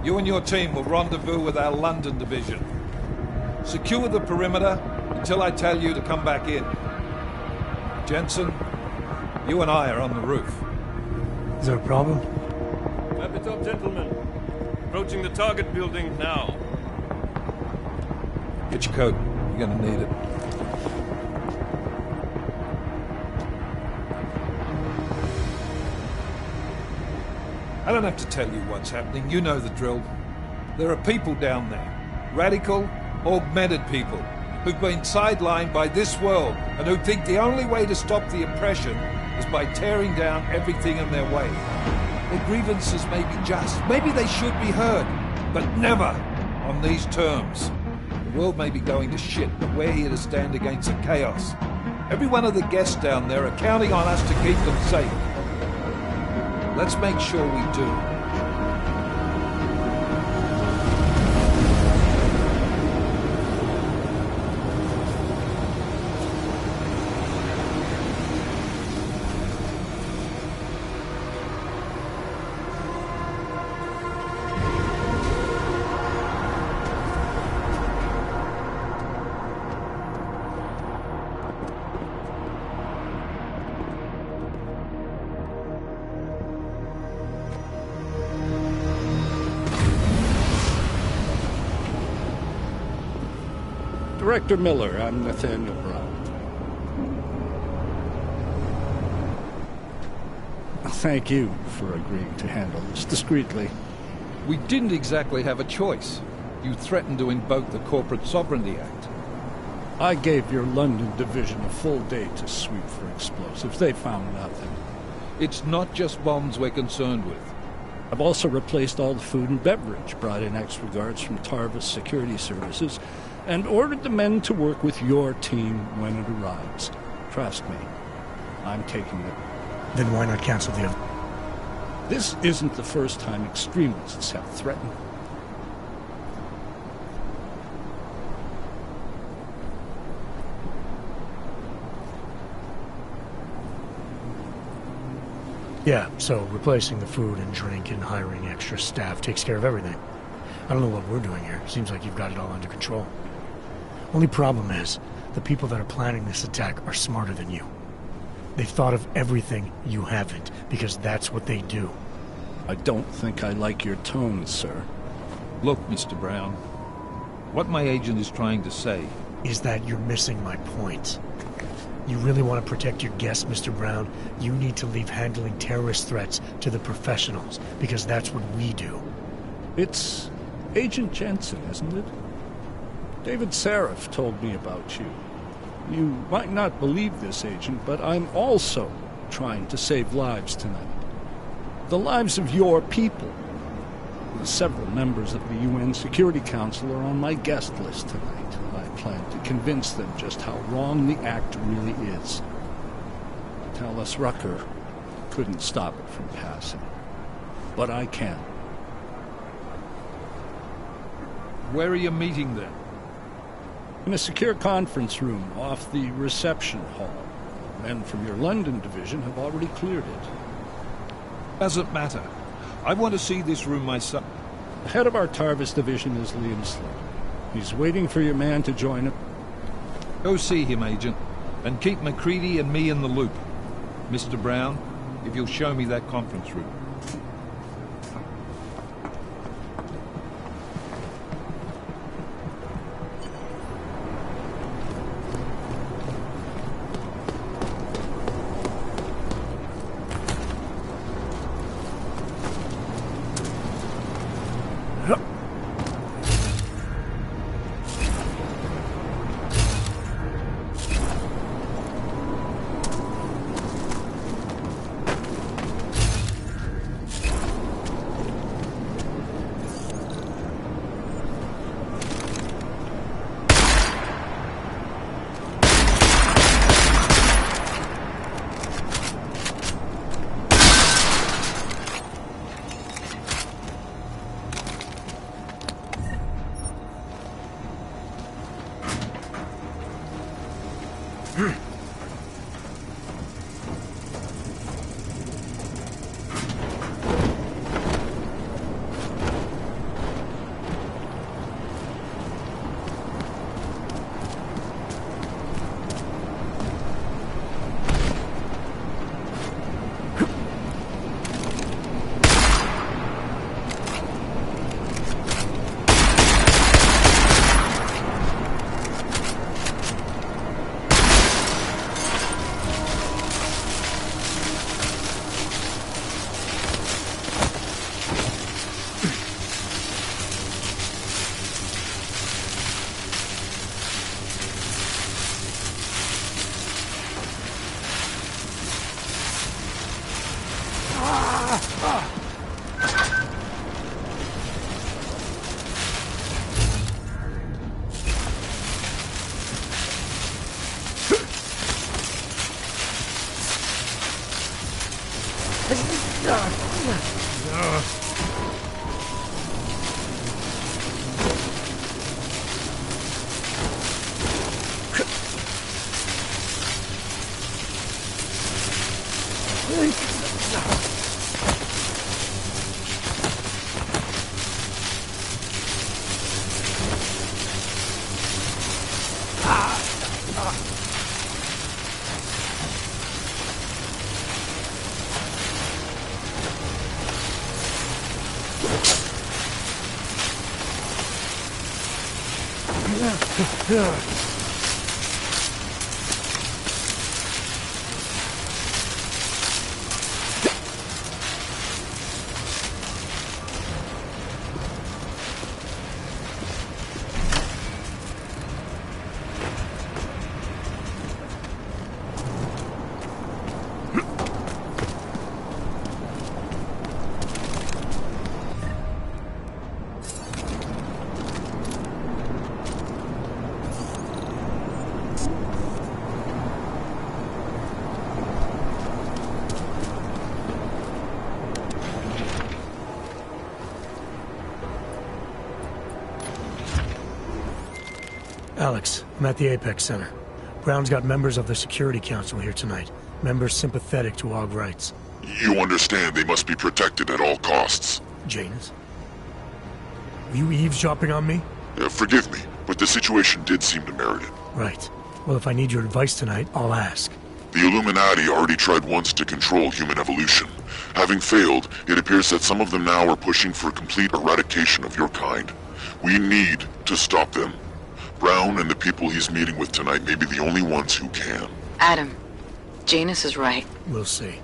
you and your team will rendezvous with our London division. Secure the perimeter until I tell you to come back in. Jensen, you and I are on the roof. Is there a problem? Wrap it up, gentlemen. Approaching the target building now. Get your coat. You're gonna need it. I don't have to tell you what's happening. You know the drill. There are people down there. Radical, augmented people who've been sidelined by this world and who think the only way to stop the oppression is by tearing down everything in their way. Their grievances may be just. Maybe they should be heard, but never on these terms. The world may be going to shit, but we're here to stand against the chaos. Every one of the guests down there are counting on us to keep them safe. Let's make sure we do. Director Miller, I'm Nathaniel Brown. Thank you for agreeing to handle this discreetly. We didn't exactly have a choice. You threatened to invoke the Corporate Sovereignty Act. I gave your London division a full day to sweep for explosives. They found nothing. It's not just bombs we're concerned with. I've also replaced all the food and beverage, brought in extra guards from Tarvis Security Services, and ordered the men to work with your team when it arrives. Trust me, I'm taking it. Then why not cancel the other? This isn't the first time extremists have threatened. Yeah, so replacing the food and drink and hiring extra staff takes care of everything. I don't know what we're doing here. Seems like you've got it all under control. Only problem is, the people that are planning this attack are smarter than you. They've thought of everything you haven't, because that's what they do. I don't think I like your tone, sir. Look, Mr. Brown, what my agent is trying to say is that you're missing my point. You really want to protect your guests, Mr. Brown, you need to leave handling terrorist threats to the professionals, because that's what we do. It's Agent Jensen, isn't it? David Seraph told me about you. You might not believe this, Agent, but I'm also trying to save lives tonight. The lives of your people. Several members of the UN Security Council are on my guest list tonight. I plan to convince them just how wrong the act really is. Tallis Rucker couldn't stop it from passing. But I can. Where are you meeting then? In a secure conference room off the reception hall. Men from your London division have already cleared it. Doesn't matter. I want to see this room myself. The head of our Tarvis division is Liam Slade. He's waiting for your man to join him. Go see him, Agent, and keep McCready and me in the loop. Mr. Brown, if you'll show me that conference room. Alex, I'm at the Apex Center. Brown's got members of the Security Council here tonight. Members sympathetic to AUG rights. You understand they must be protected at all costs. Janus? Were you eavesdropping on me? Forgive me, but the situation did seem to merit it. Right. Well, if I need your advice tonight, I'll ask. The Illuminati already tried once to control human evolution. Having failed, it appears that some of them now are pushing for complete eradication of your kind. We need to stop them. Brown and the people he's meeting with tonight may be the only ones who can. Adam, Janus is right. We'll see.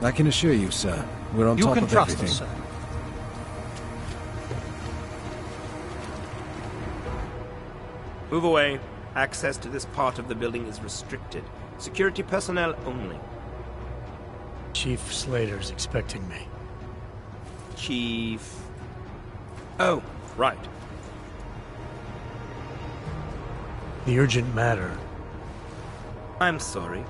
I can assure you, sir, we're on top of everything. You can trust us, sir. Move away. Access to this part of the building is restricted. Security personnel only. Chief Slater's expecting me. Chief... Oh, right. The urgent matter. I'm sorry.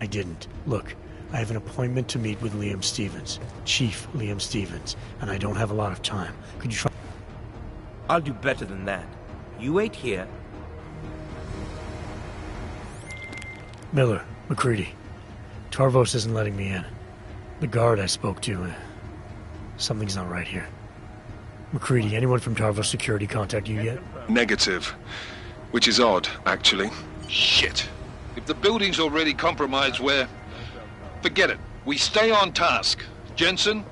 I didn't. Look, I have an appointment to meet with Liam Stevens, Chief Liam Stevens, and I don't have a lot of time. Could you try? I'll do better than that. You wait here. Miller, McCready. Tarvos isn't letting me in. The guard I spoke to, something's not right here. McCready, anyone from Tarvos Security contact you yet? Negative. Which is odd, actually. Shit. If the building's already compromised, forget it. We stay on task. Jensen,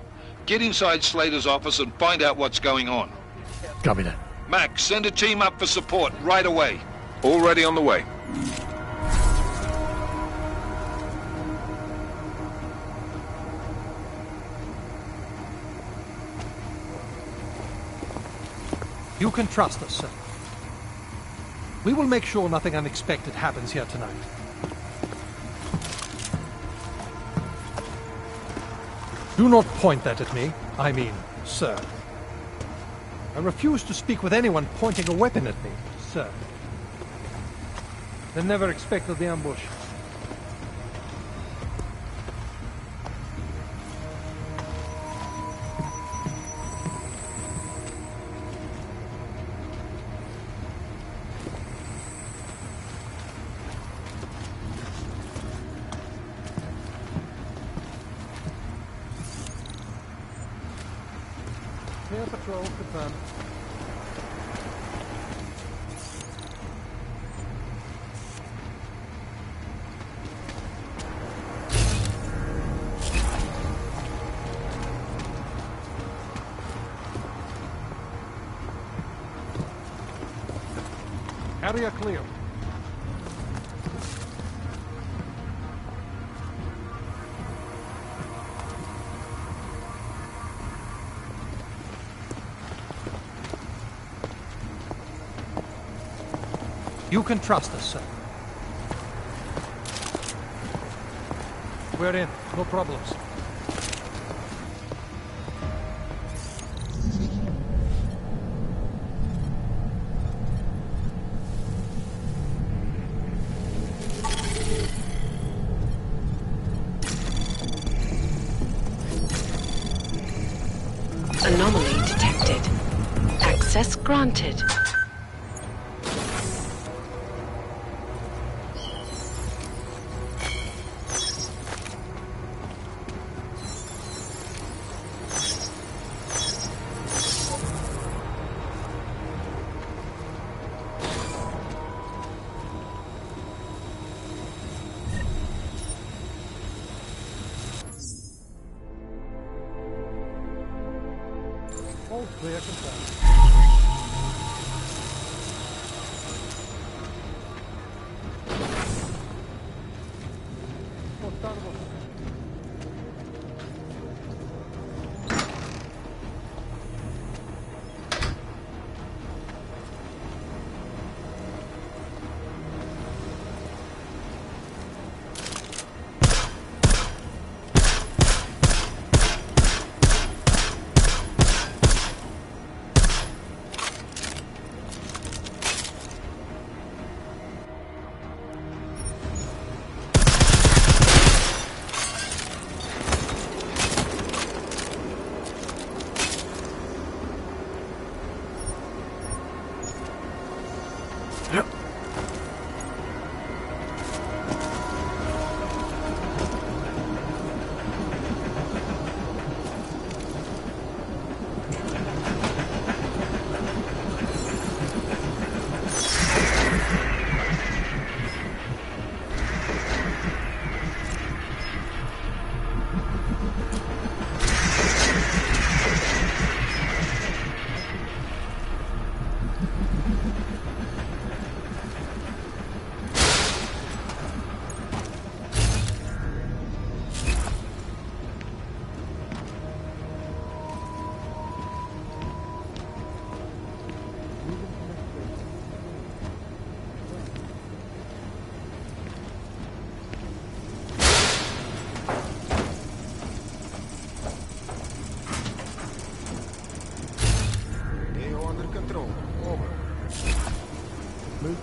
get inside Slater's office and find out what's going on. Copy that. Max, send a team up for support right away. Already on the way. You can trust us, sir. We will make sure nothing unexpected happens here tonight. Do not point that at me. I mean, sir. I refuse to speak with anyone pointing a weapon at me, sir. They never expected the ambush. Clear patrol, confirmed. Area clear. You can trust us, sir. We're in. No problems. Anomaly detected. Access granted. All clear, confirmed.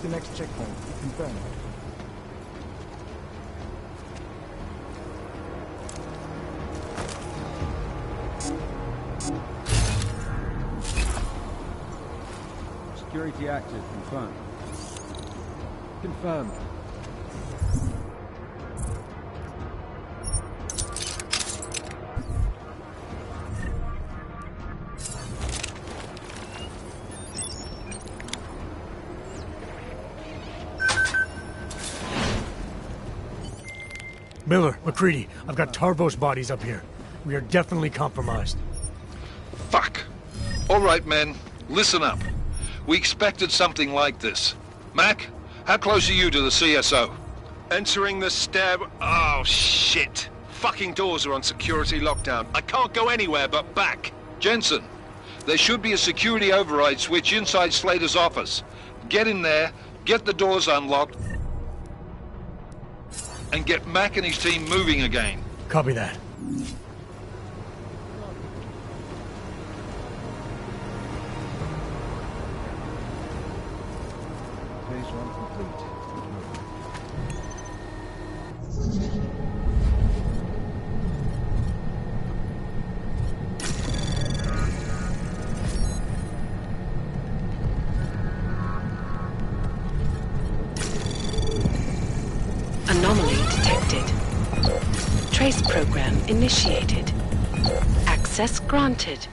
the next checkpoint. Confirmed. Security active. Confirmed. Confirmed. Miller, McCready, I've got Tarbo's bodies up here. We are definitely compromised. Fuck. All right, men. Listen up. We expected something like this. Mac, how close are you to the CSO? Entering the stair... Oh, shit. Fucking doors are on security lockdown. I can't go anywhere but back. Jensen, there should be a security override switch inside Slater's office. Get in there, get the doors unlocked, and get Mac and his team moving again. Copy that. Phase 1 complete. Anomaly detected. Trace program initiated. Access granted.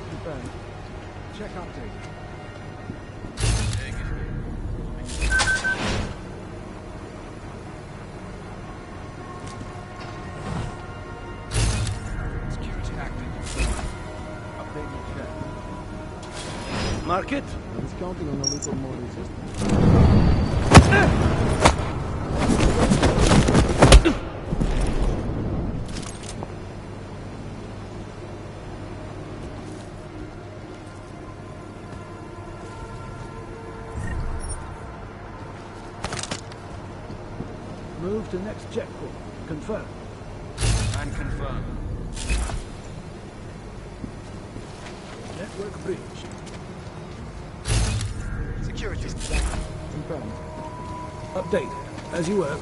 Confirmed. Check update. Mark it. I was counting on a little more resistance. Move to next checkpoint. Confirm. And confirm. Network breached. Security. Confirmed. Update, as you were.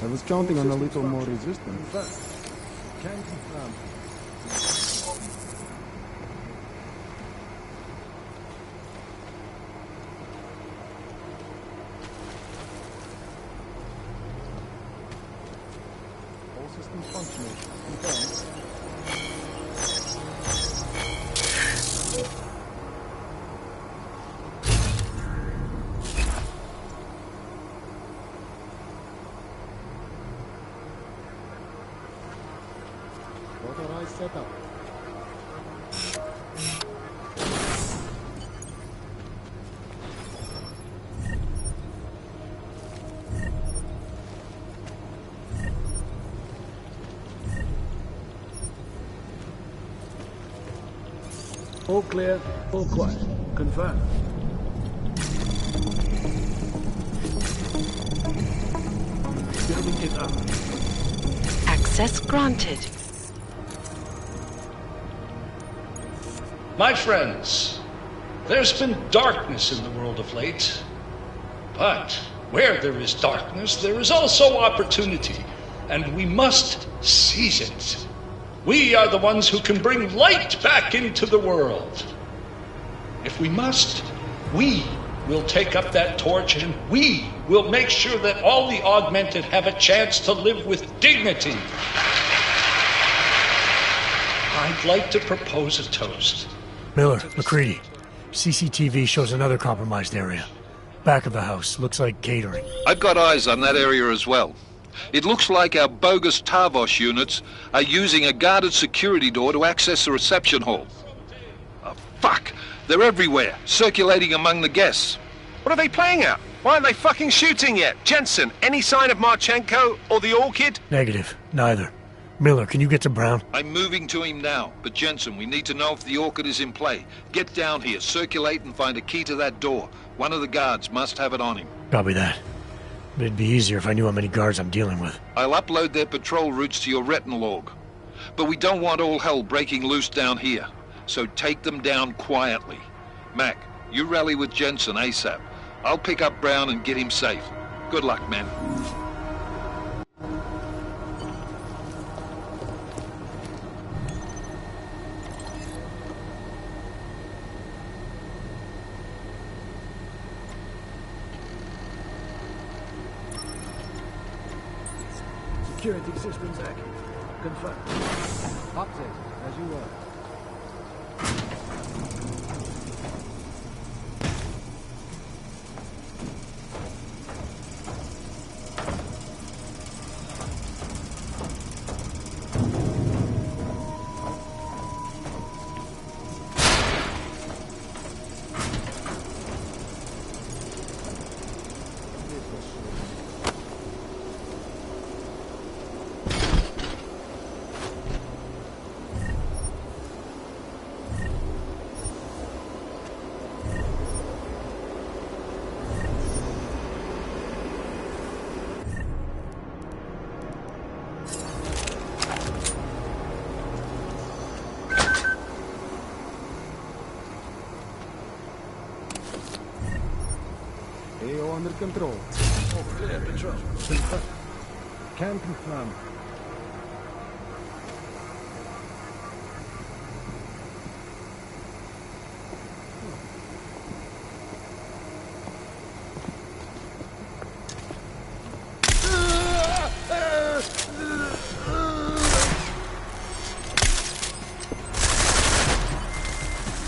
I was counting on a little more resistance. Can confirm. All systems functioning. Confirmed. Authorized setup. All clear, all quiet. Confirm. Building it up. Access granted. My friends, there's been darkness in the world of late. But where there is darkness, there is also opportunity, and we must seize it. We are the ones who can bring light back into the world. If we must, we will take up that torch, and we will make sure that all the augmented have a chance to live with dignity. I'd like to propose a toast. Miller, McCready, CCTV shows another compromised area. Back of the house, looks like catering. I've got eyes on that area as well. It looks like our bogus Tarvos units are using a guarded security door to access the reception hall. Oh, fuck! They're everywhere, circulating among the guests. What are they playing at? Why aren't they fucking shooting yet? Jensen, any sign of Marchenko or the Orchid? Negative. Neither. Miller, can you get to Brown? I'm moving to him now, but Jensen, we need to know if the Orchid is in play. Get down here, circulate and find a key to that door. One of the guards must have it on him. Copy that. But it'd be easier if I knew how many guards I'm dealing with. I'll upload their patrol routes to your retinal log. But we don't want all hell breaking loose down here. So take them down quietly. Mac, you rally with Jensen ASAP. I'll pick up Brown and get him safe. Good luck, man. Security systems active. Confirmed. Update, as you were. AO under control. All clear, Patrol. Can confirm.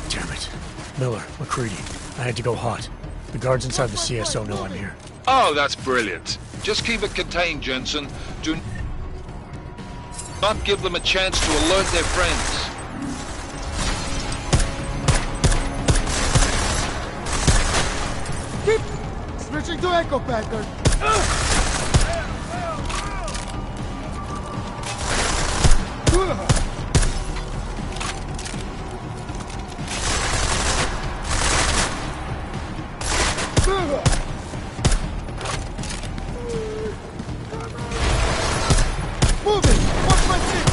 Damn it. Miller, McCready. I had to go hot. The guards inside the CSO know I'm here. Oh, that's brilliant. Just keep it contained, Jensen. Do not give them a chance to alert their friends. Switching to Echo Pattern. Moving! Watch my feet!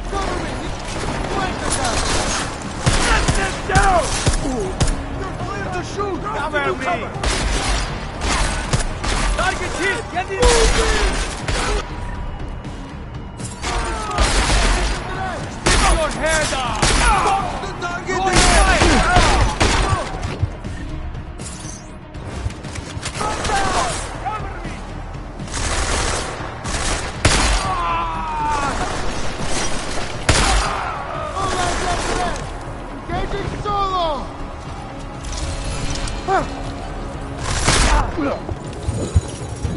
Cover me! Flank the guy! Get this down! You're clear to shoot! Cover me! Target hit! Get it! Stick your head up! The target is right! Engaging solo!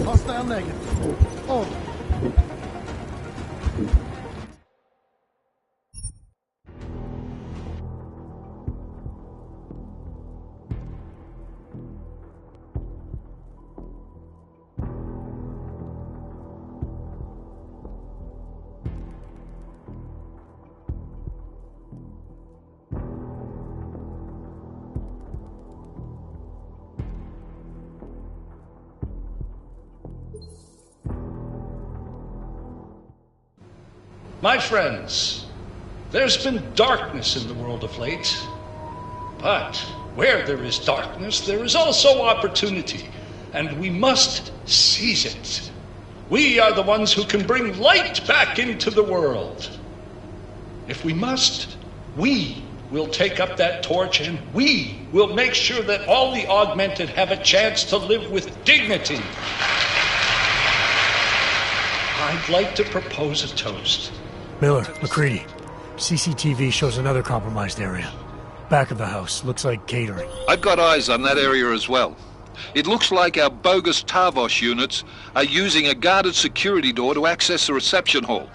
Hostile negative. Over. My friends, there's been darkness in the world of late. But where there is darkness, there is also opportunity, and we must seize it. We are the ones who can bring light back into the world. If we must, we will take up that torch, and we will make sure that all the augmented have a chance to live with dignity. I'd like to propose a toast. Miller, McCready. CCTV shows another compromised area. Back of the house. Looks like catering. I've got eyes on that area as well. It looks like our bogus Tavos units are using a guarded security door to access the reception hall.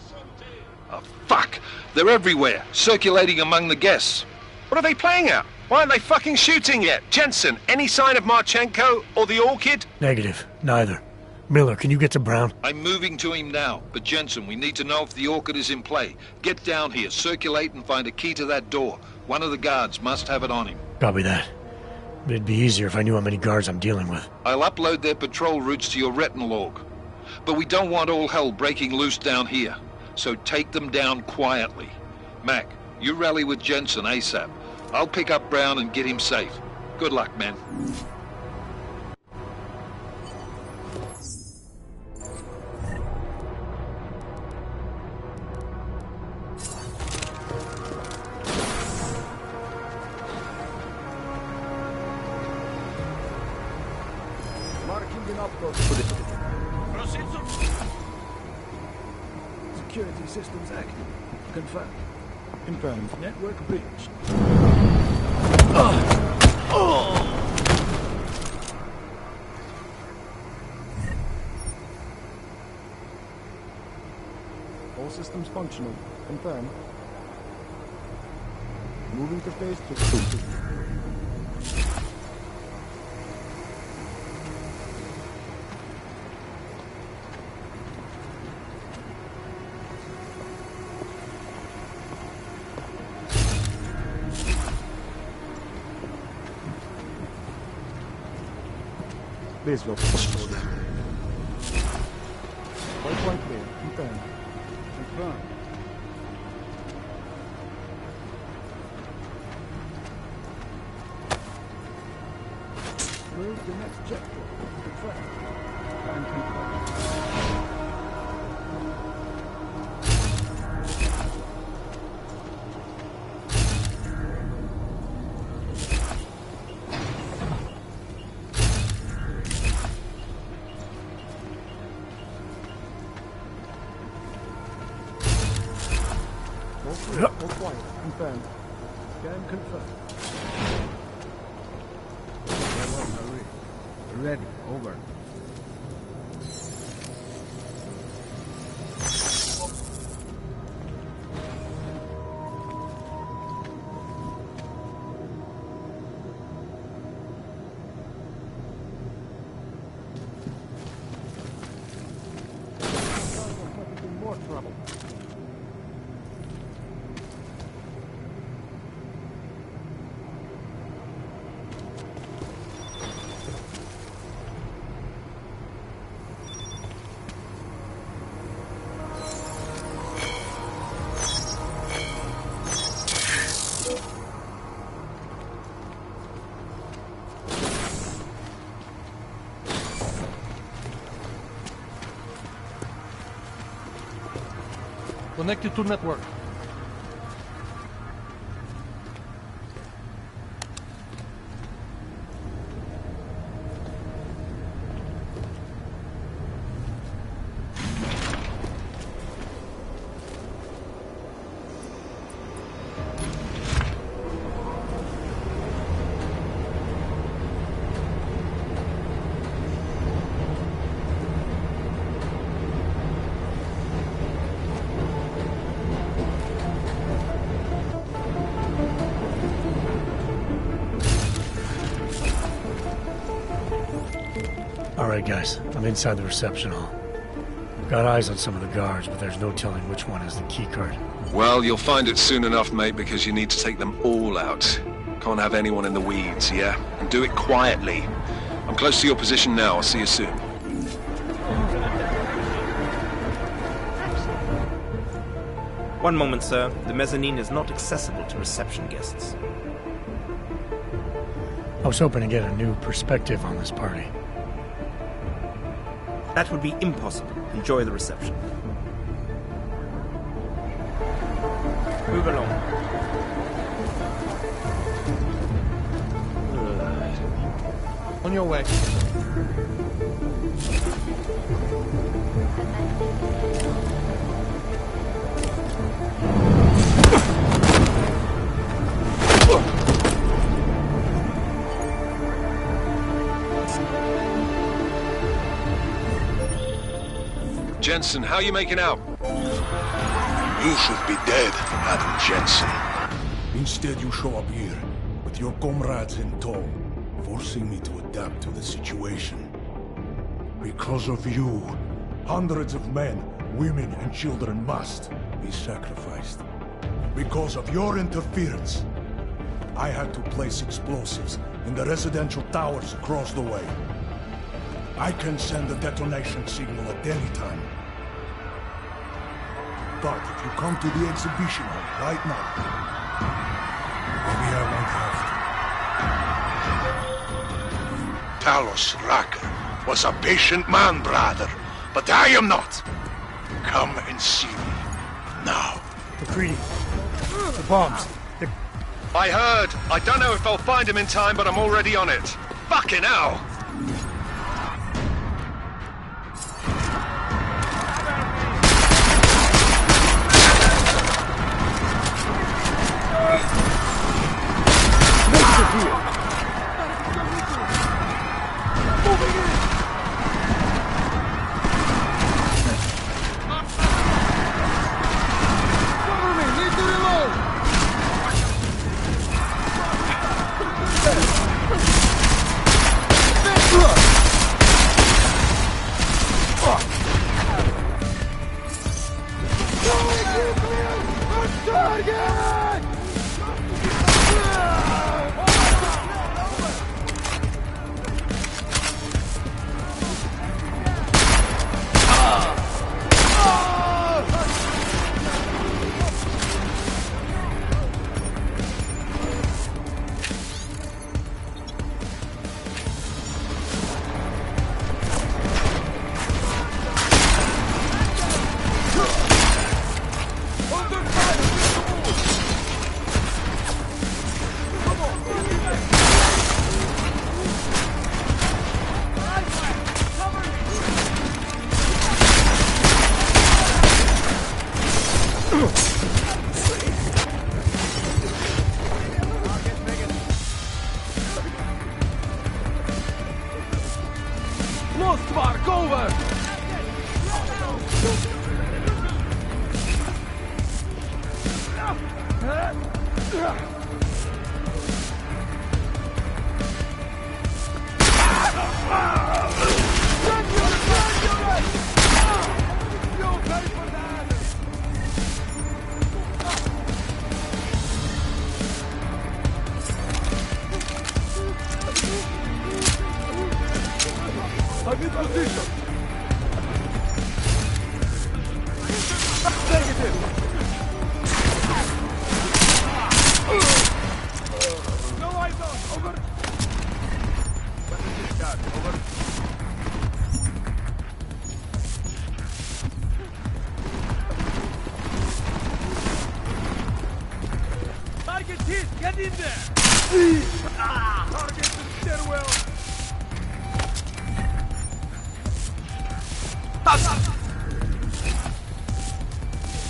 Oh, fuck! They're everywhere, circulating among the guests. What are they playing at? Why aren't they fucking shooting yet? Jensen, any sign of Marchenko or the Orchid? Negative. Neither. Miller, can you get to Brown? I'm moving to him now, but Jensen, we need to know if the Orchid is in play. Get down here, circulate and find a key to that door. One of the guards must have it on him. Copy that. But it'd be easier if I knew how many guards I'm dealing with. I'll upload their patrol routes to your retinal log. But we don't want all hell breaking loose down here. So take them down quietly. Mac, you rally with Jensen ASAP. I'll pick up Brown and get him safe. Good luck, man. Security systems active. Confirmed. Confirmed. Network breached. All systems functional. Confirmed. Moving to phase 2. Base will push. Point clear. Confirmed. Confirmed. Where's the next checkpoint? Confirmed. Time confirmed. All quiet. Confirmed. Scan confirmed. Ready. Over. More trouble. Connected to network. Alright guys, I'm inside the reception hall. Got eyes on some of the guards, but there's no telling which one has the keycard. Well, you'll find it soon enough, mate, because you need to take them all out. Can't have anyone in the weeds, yeah? And do it quietly. I'm close to your position now. I'll see you soon. One moment, sir. The mezzanine is not accessible to reception guests. I was hoping to get a new perspective on this party. That would be impossible. Enjoy the reception. Move along. On your way. Jensen, how are you making out? You should be dead, Adam Jensen. Instead, you show up here. with your comrades in tow, forcing me to adapt to the situation. Because of you, hundreds of men, women, and children must be sacrificed. Because of your interference, I had to place explosives in the residential towers across the way. I can send a detonation signal at any time. But if you come to the exhibition hall right now, maybe I won't have to. Talos Raka was a patient man, brother, but I am not. Come and see me, now. McCready, the bombs. I heard. I don't know if I'll find him in time, but I'm already on it. Fucking hell! I'm in position! Negative! No eyes on! Over! Weapon discharged. Over. Target hit! Get in there! Target the stairwell!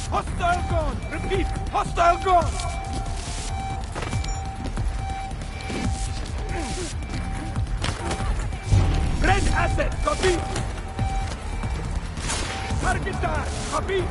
Hostile gone! Repeat! Hostile gone! Red asset! Copy! Target down! Copy!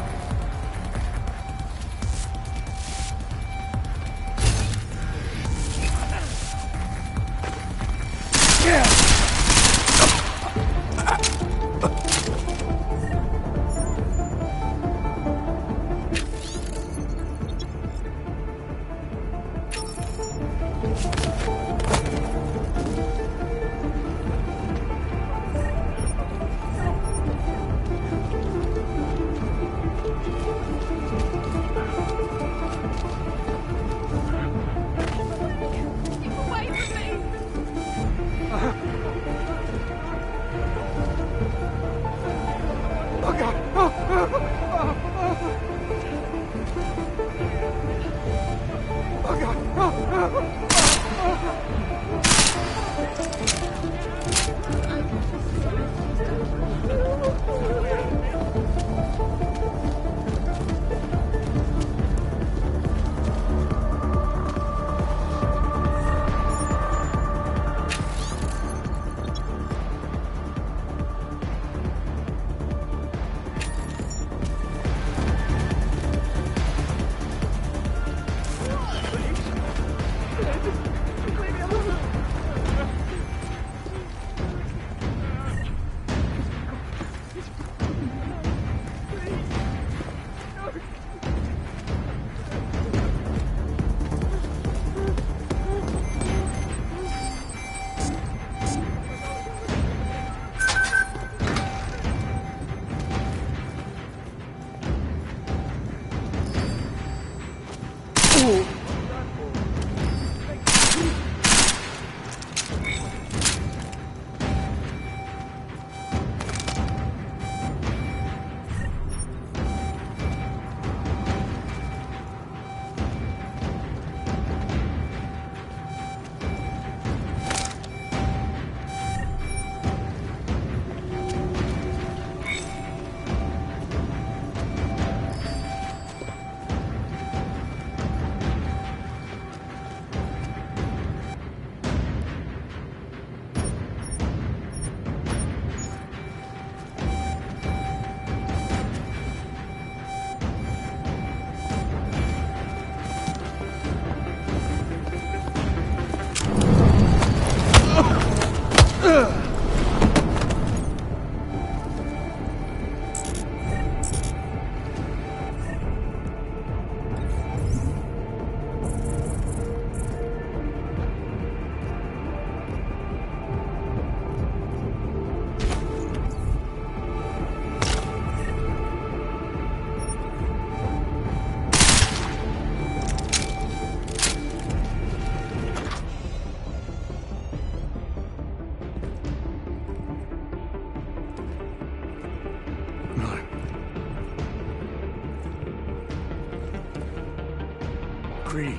Creedy,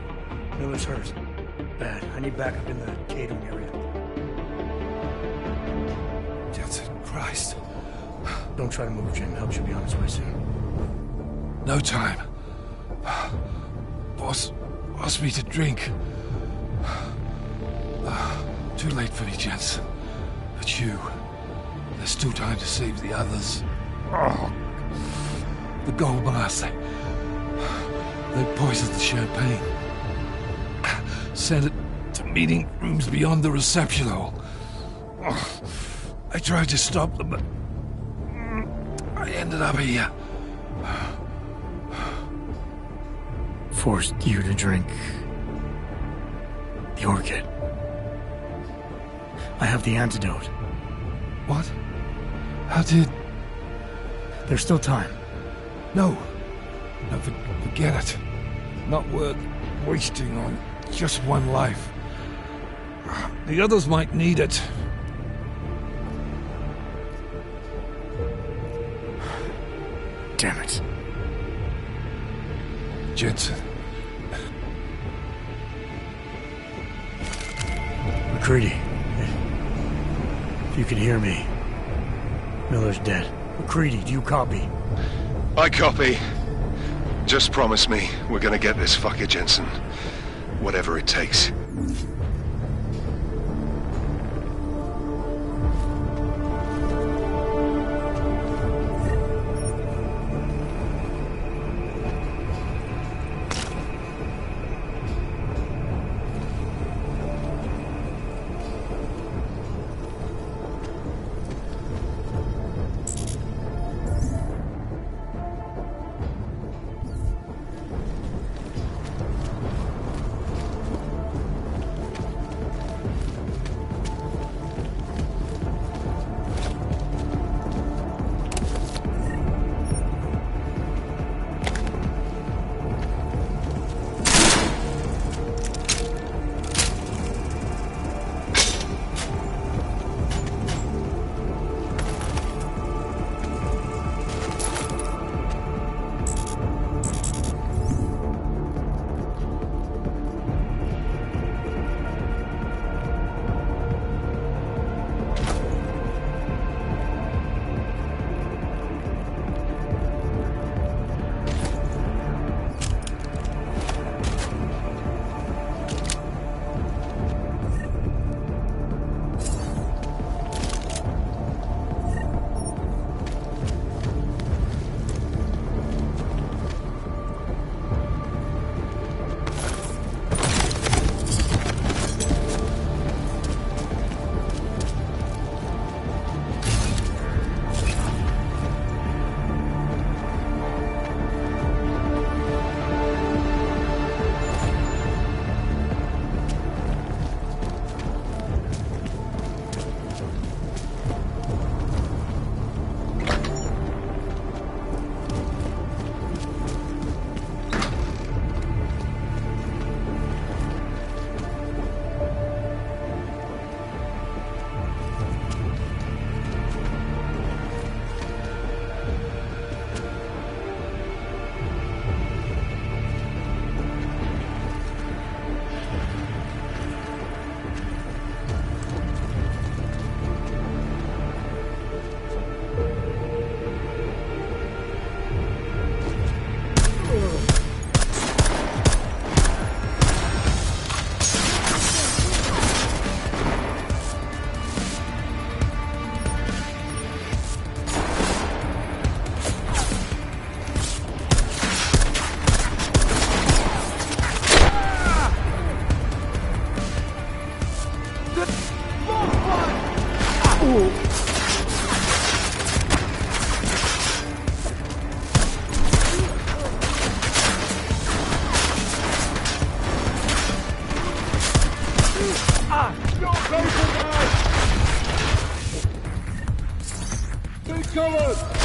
Miller's hurt. Bad. I need backup in the catering area. Jensen, Christ. Don't try to move, Jim. Help should be on its way soon. No time. Boss asked me to drink. Too late for me, Jensen. But you, there's still time to save the others. Oh. The gold bars, they poisoned the champagne. Sent it to meeting rooms beyond the reception hall. Oh. I tried to stop them, but I ended up here. Forced you to drink the orchid. I have the antidote. What? How did... There's still time. No, forget it. Not worth wasting on just one life. The others might need it. Damn it. Jensen. McCready. If you can hear me, Miller's dead. McCready, do you copy? I copy. Just promise me we're gonna get this fucker, Jensen. Whatever it takes. Take cover!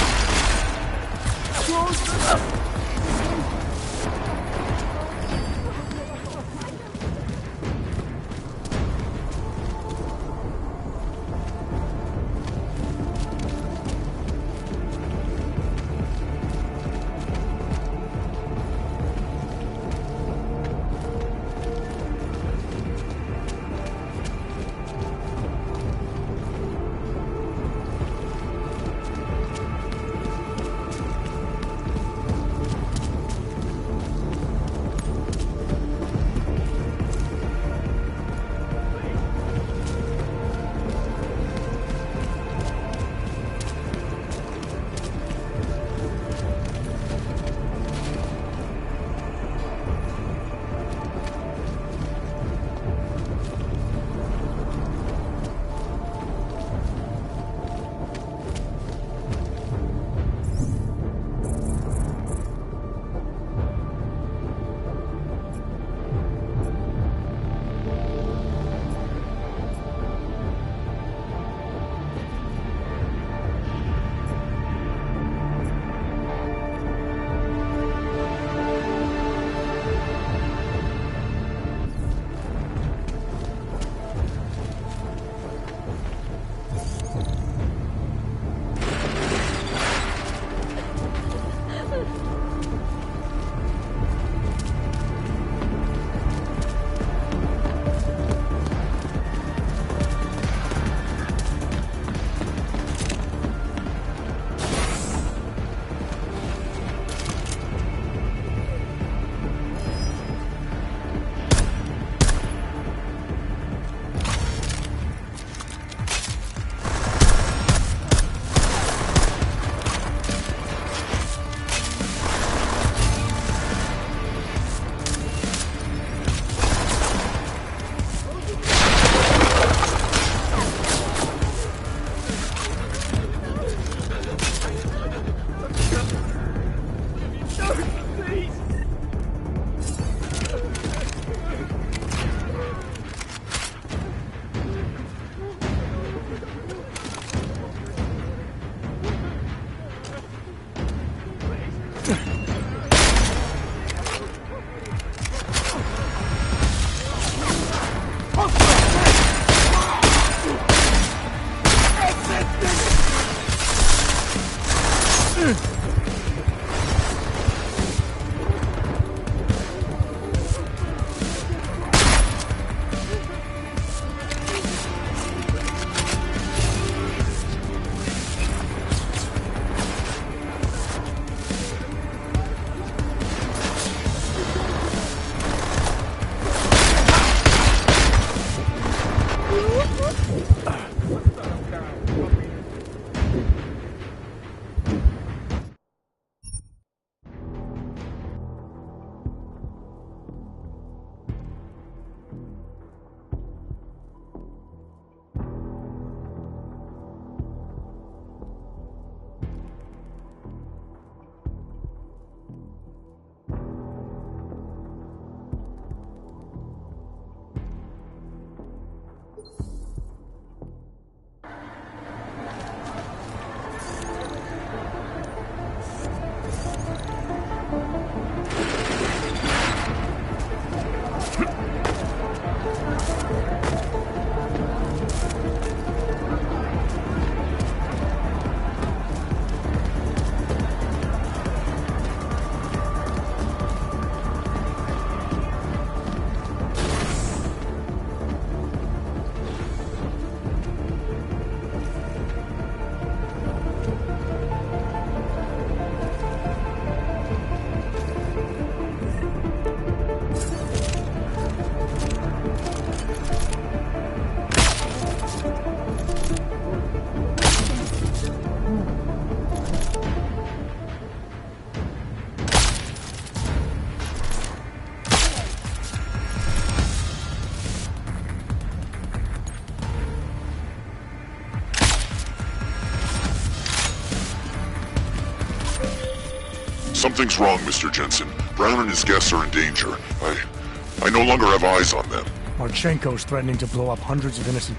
Something's wrong, Mr. Jensen. Brown and his guests are in danger. I no longer have eyes on them. Marchenko's threatening to blow up hundreds of innocent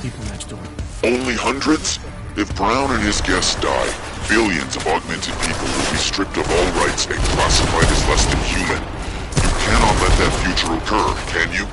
people next door. Only hundreds? If Brown and his guests die, billions of augmented people will be stripped of all rights and classified as less than human. You cannot let that future occur, can you?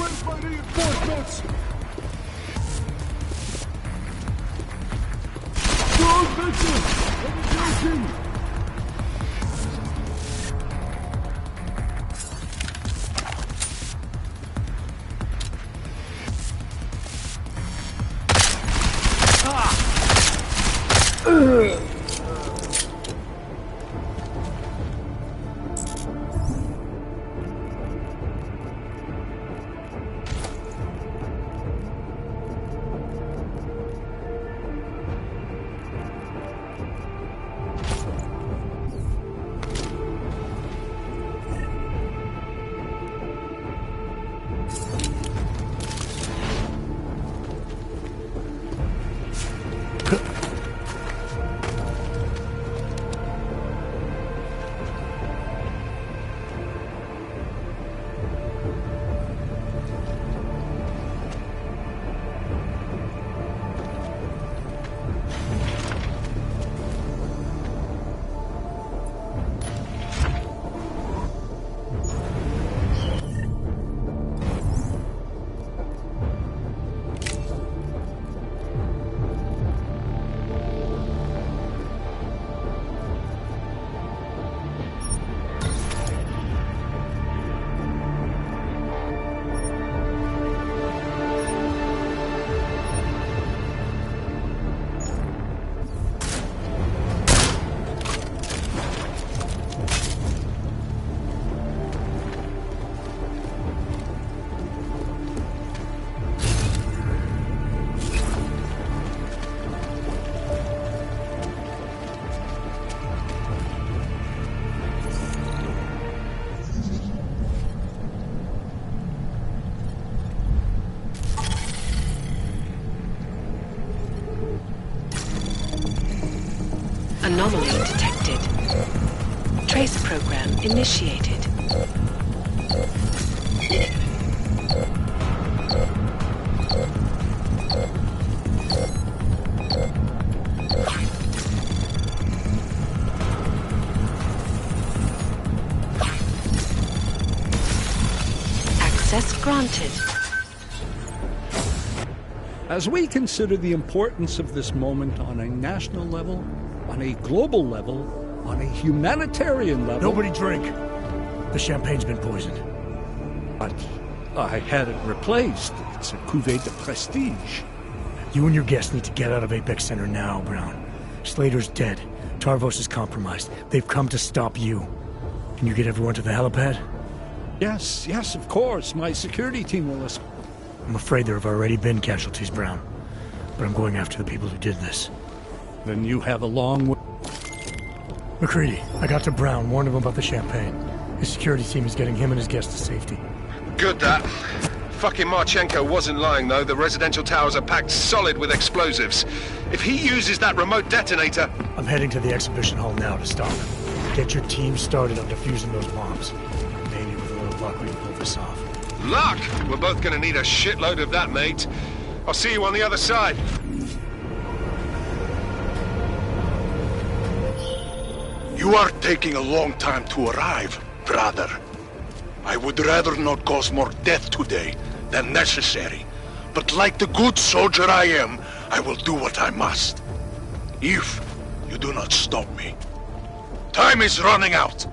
Where's my reinforcements? Don't mention! I'm joking! Anomaly detected. Trace program initiated. Access granted. As we consider the importance of this moment on a national level, on a global level, on a humanitarian level... Nobody drink. The champagne's been poisoned. But I had it replaced. It's a cuvée de prestige. You and your guests need to get out of Apex Center now, Brown. Slater's dead. Tarvos is compromised. They've come to stop you. Can you get everyone to the helipad? Yes, of course. My security team will escort. I'm afraid there have already been casualties, Brown. But I'm going after the people who did this. Then you have a long way. McCready, I got to Brown, warned him about the champagne. His security team is getting him and his guests to safety. Good, that. Fucking Marchenko wasn't lying, though. The residential towers are packed solid with explosives. If he uses that remote detonator... I'm heading to the exhibition hall now to stop him. Get your team started on defusing those bombs. Maybe with a little luck we can pull this off. Luck? We're both gonna need a shitload of that, mate. I'll see you on the other side. You are taking a long time to arrive, brother. I would rather not cause more death today than necessary. But like the good soldier I am, I will do what I must. If you do not stop me. Time is running out.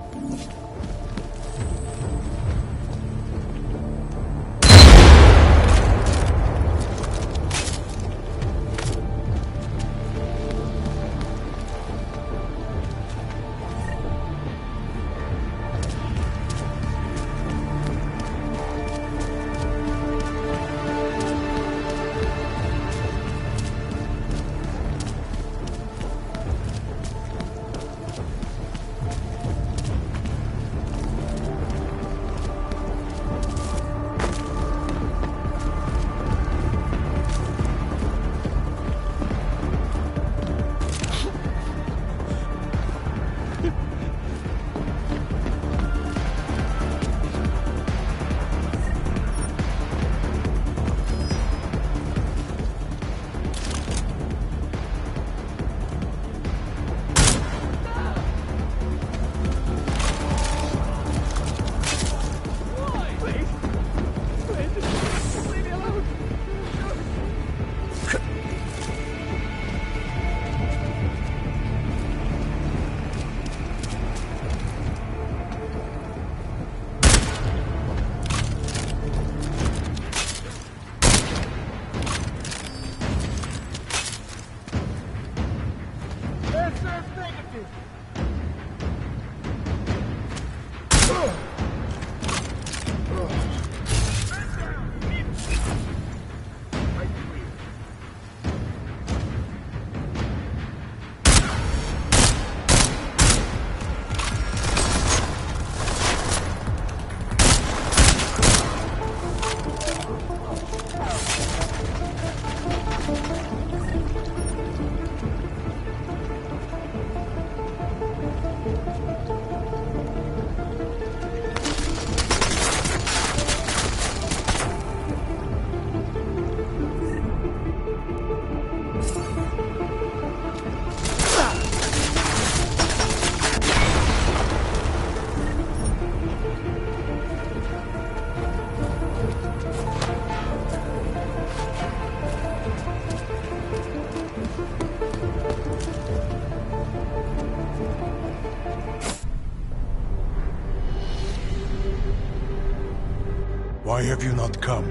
Why have you not come?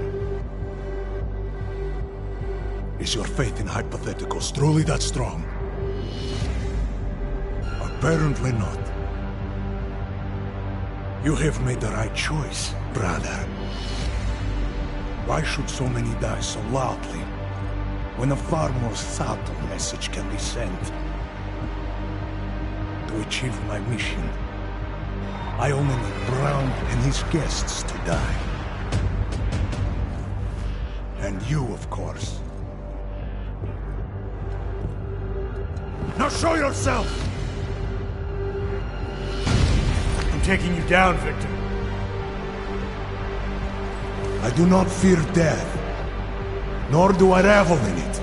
Is your faith in hypotheticals truly that strong? Apparently not. You have made the right choice, brother. Why should so many die so loudly, when a far more subtle message can be sent? To achieve my mission, I only need Brown and his guests to die. And you, of course. Now show yourself! I'm taking you down, Victor. I do not fear death, nor do I revel in it,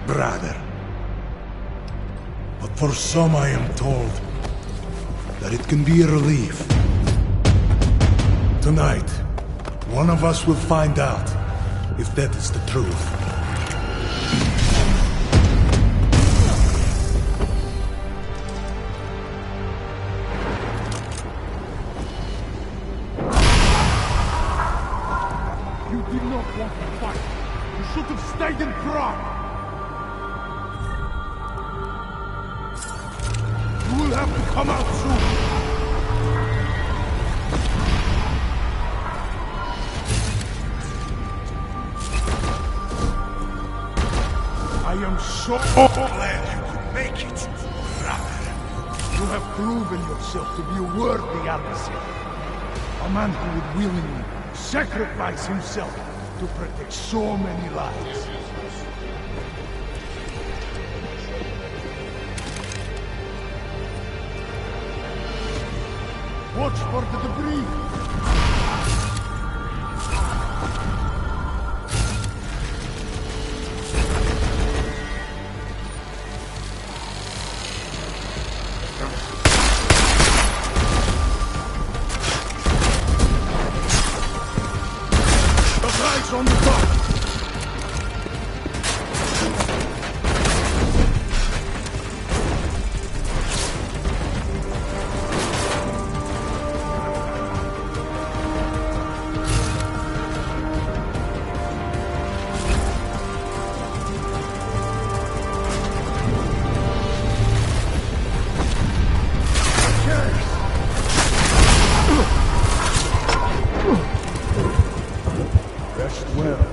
brother. But for some I am told that it can be a relief. Tonight, one of us will find out if that is the truth. You did not want to fight. You should have stayed in Prague. You will have to come out soon. I am so glad you could make it, brother. You have proven yourself to be a worthy adversary. A man who would willingly sacrifice himself to protect so many lives. Watch for the debris! On the top! Rest well.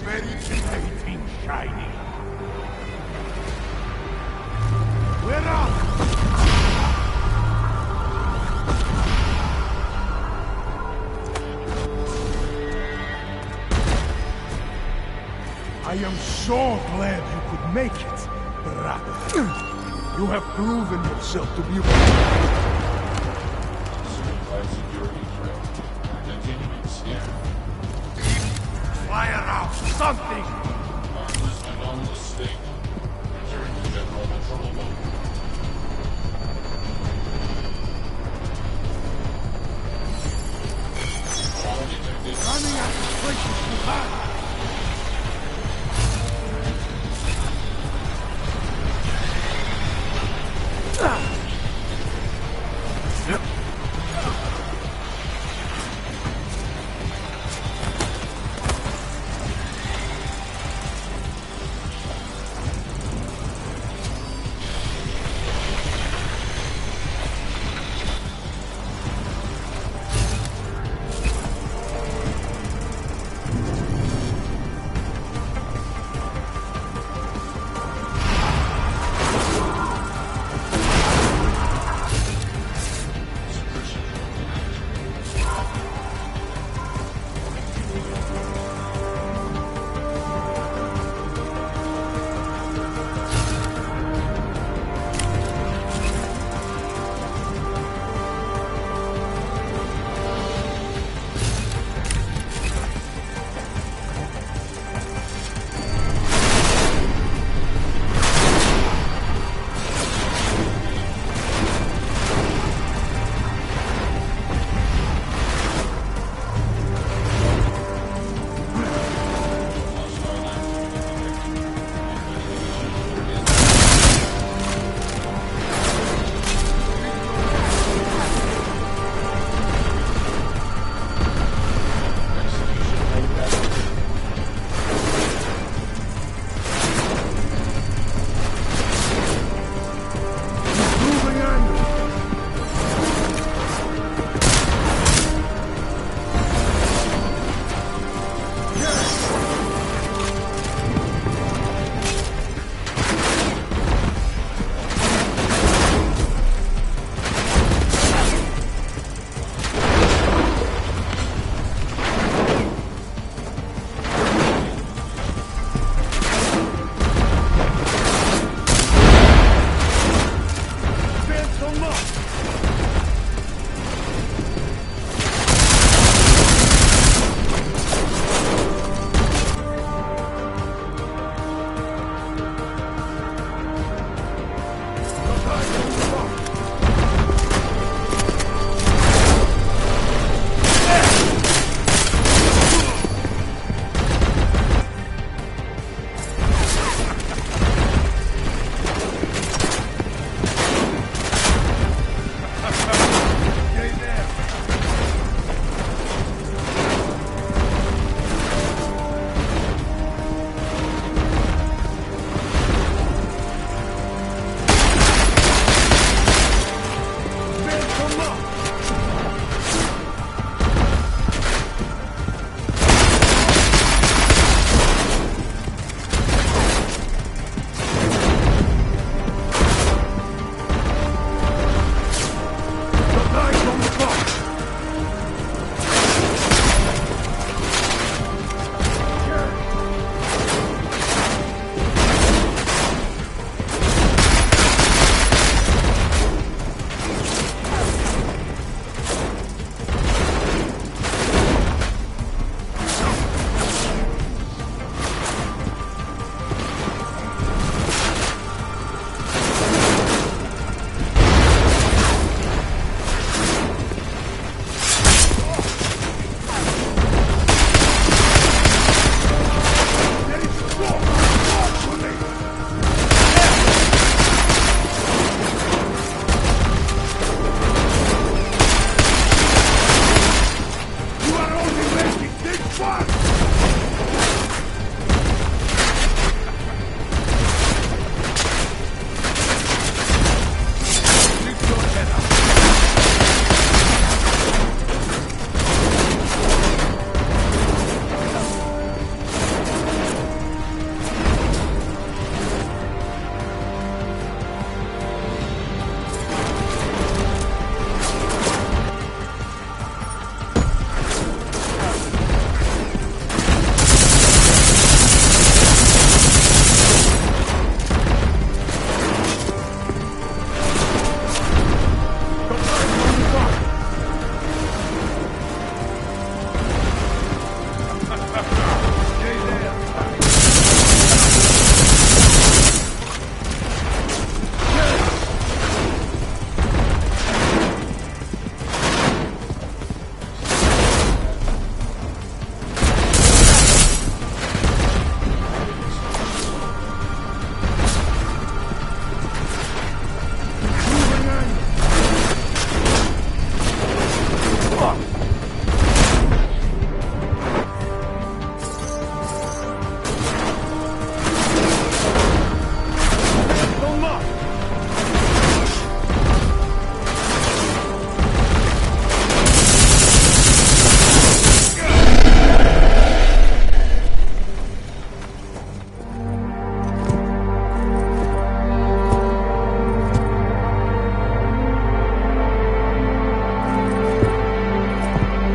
Very irritating, shiny. We're up! I am so glad you could make it, brother. You have proven yourself to be fire out something! Running out of places to hide.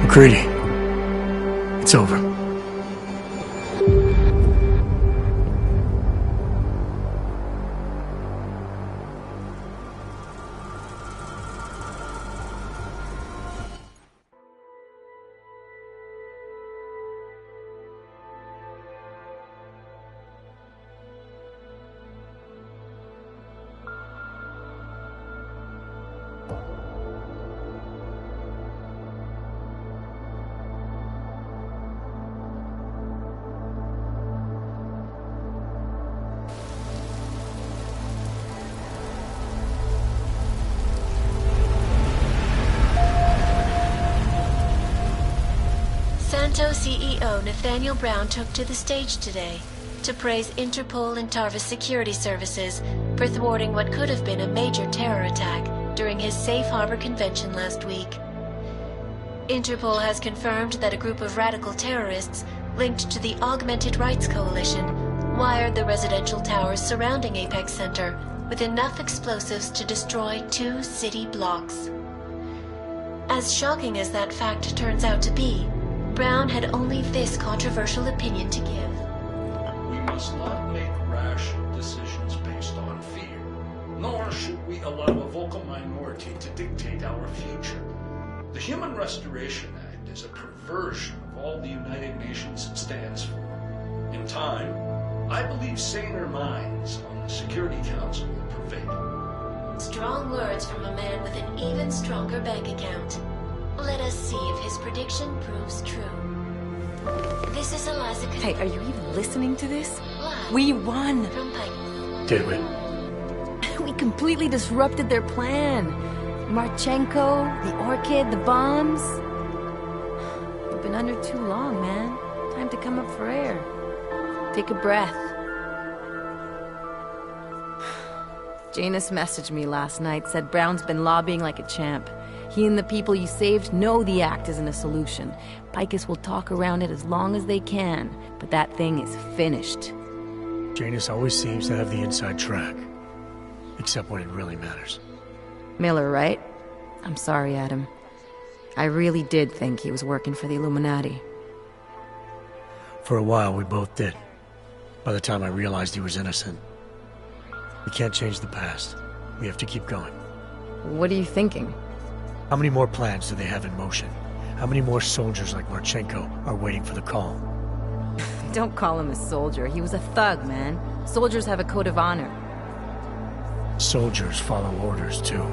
McCready, it's over. CEO Nathaniel Brown took to the stage today to praise Interpol and Tarvis security services for thwarting what could have been a major terror attack during his Safe Harbor convention last week. Interpol has confirmed that a group of radical terrorists linked to the Augmented Rights Coalition wired the residential towers surrounding Apex Center with enough explosives to destroy 2 city blocks. As shocking as that fact turns out to be, Brown had only this controversial opinion to give. We must not make rash decisions based on fear, nor should we allow a vocal minority to dictate our future. The Human Restoration Act is a perversion of all the United Nations stands for. In time, I believe saner minds on the Security Council will prevail. Strong words from a man with an even stronger bank account. Let us see if his prediction proves true. This is Eliza. Hey, are you even listening to this? We won! Did we? We completely disrupted their plan. Marchenko, the Orchid, the bombs. You've been under too long, man. Time to come up for air. Take a breath. Janus messaged me last night, said Brown's been lobbying like a champ. He and the people you saved know the act isn't a solution. Picus will talk around it as long as they can, but that thing is finished. Janus always seems to have the inside track. Except when it really matters. Miller, right? I'm sorry, Adam. I really did think he was working for the Illuminati. For a while, we both did. By the time I realized he was innocent. We can't change the past. We have to keep going. What are you thinking? How many more plans do they have in motion? How many more soldiers like Marchenko are waiting for the call? Don't call him a soldier. He was a thug, man. Soldiers have a code of honor. Soldiers follow orders, too.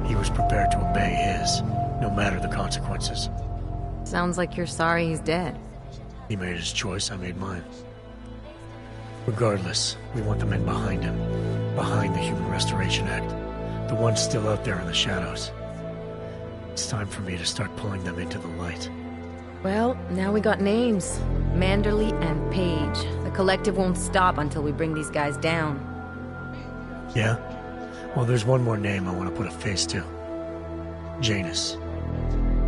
He was prepared to obey his, no matter the consequences. Sounds like you're sorry he's dead. He made his choice, I made mine. Regardless, we want the men behind him. Behind the Human Restoration Act. The ones still out there in the shadows. It's time for me to start pulling them into the light. Well, now we got names. Manderley and Page. The collective won't stop until we bring these guys down. Yeah? Well, there's one more name I want to put a face to. Janus.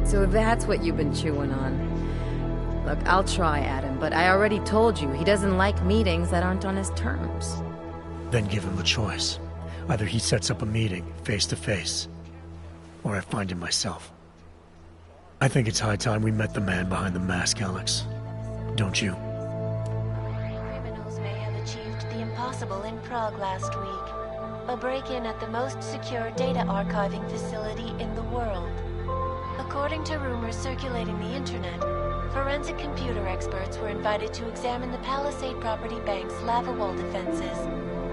So that's what you've been chewing on. Look, I'll try, Adam, but I already told you he doesn't like meetings that aren't on his terms. Then give him a choice. Either he sets up a meeting, face to face, or I find him myself. I think it's high time we met the man behind the mask, Alex. Don't you? Criminals may have achieved the impossible in Prague last week. A break-in at the most secure data archiving facility in the world. According to rumors circulating the internet, forensic computer experts were invited to examine the Palisade Property Bank's lava wall defenses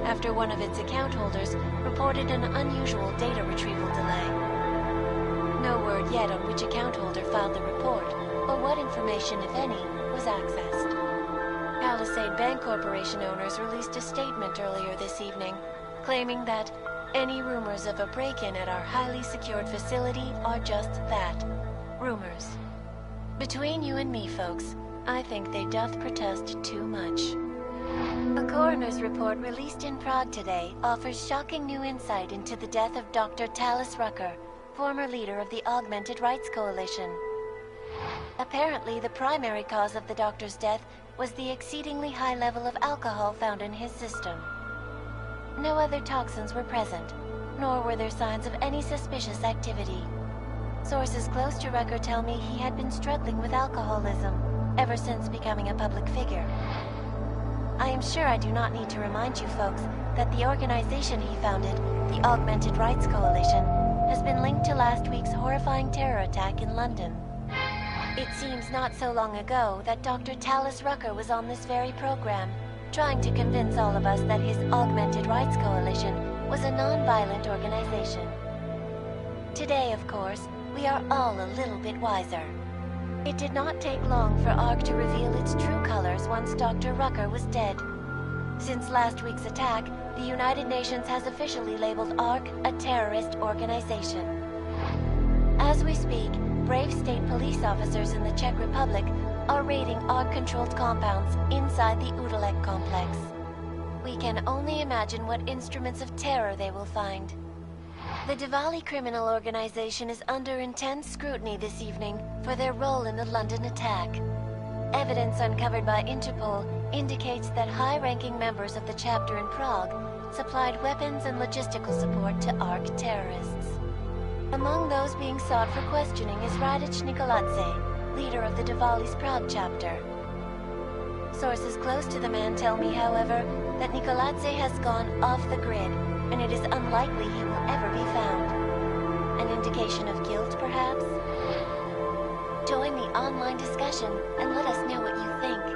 after one of its account holders reported an unusual data retrieval delay. No word yet on which account holder filed the report, or what information, if any, was accessed. Palisade Bank Corporation owners released a statement earlier this evening, claiming that any rumors of a break-in at our highly secured facility are just that, rumors. Between you and me, folks, I think they doth protest too much. A coroner's report released in Prague today offers shocking new insight into the death of Dr. Talis Rucker, former leader of the Augmented Rights Coalition. Apparently, the primary cause of the doctor's death was the exceedingly high level of alcohol found in his system. No other toxins were present, nor were there signs of any suspicious activity. Sources close to Rucker tell me he had been struggling with alcoholism ever since becoming a public figure. I am sure I do not need to remind you folks that the organization he founded, the Augmented Rights Coalition, has been linked to last week's horrifying terror attack in London. It seems not so long ago that Dr. Tallis Rucker was on this very program, trying to convince all of us that his Augmented Rights Coalition was a non-violent organization. Today, of course, we are all a little bit wiser. It did not take long for ARC to reveal its true colors once Dr. Rucker was dead. Since last week's attack, the United Nations has officially labeled ARC a terrorist organization. As we speak, brave state police officers in the Czech Republic are raiding ARC-controlled compounds inside the Udalek complex. We can only imagine what instruments of terror they will find. The Diwali criminal organization is under intense scrutiny this evening for their role in the London attack. Evidence uncovered by Interpol indicates that high-ranking members of the chapter in Prague supplied weapons and logistical support to ARC terrorists. Among those being sought for questioning is Radic Nikoladze, leader of the Diwali's Prague chapter. Sources close to the man tell me, however, that Nikoladze has gone off the grid, and it is unlikely he will ever be found. An indication of guilt, perhaps? Join the online discussion and let us know what you think.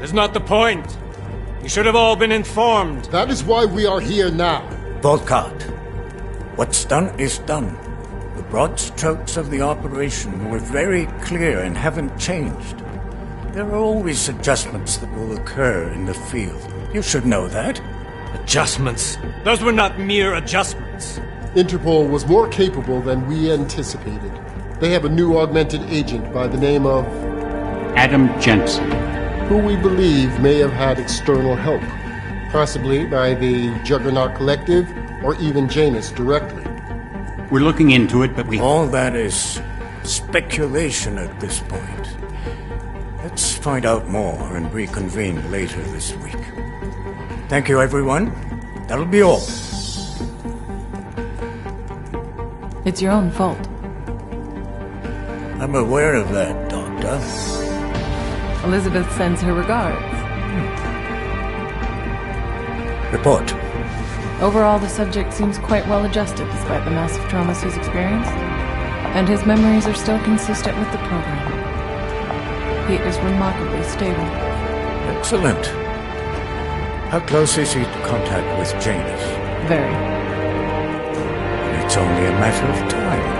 That's not the point. You should have all been informed. That is why we are here now. Volkart, what's done is done. The broad strokes of the operation were very clear and haven't changed. There are always adjustments that will occur in the field. You should know that. Adjustments? Those were not mere adjustments. Interpol was more capable than we anticipated. They have a new augmented agent by the name of... Adam Jensen. Who we believe may have had external help. Possibly by the Juggernaut Collective, or even Janus directly. We're looking into it, but we... All that is speculation at this point. Let's find out more and reconvene later this week. Thank you, everyone. That'll be all. It's your own fault. I'm aware of that, Doctor. Elizabeth sends her regards. Report. Overall, the subject seems quite well adjusted despite the massive traumas he's experienced, and his memories are still consistent with the program. He is remarkably stable. Excellent. How close is he to contact with Janus? Very. It's only a matter of time.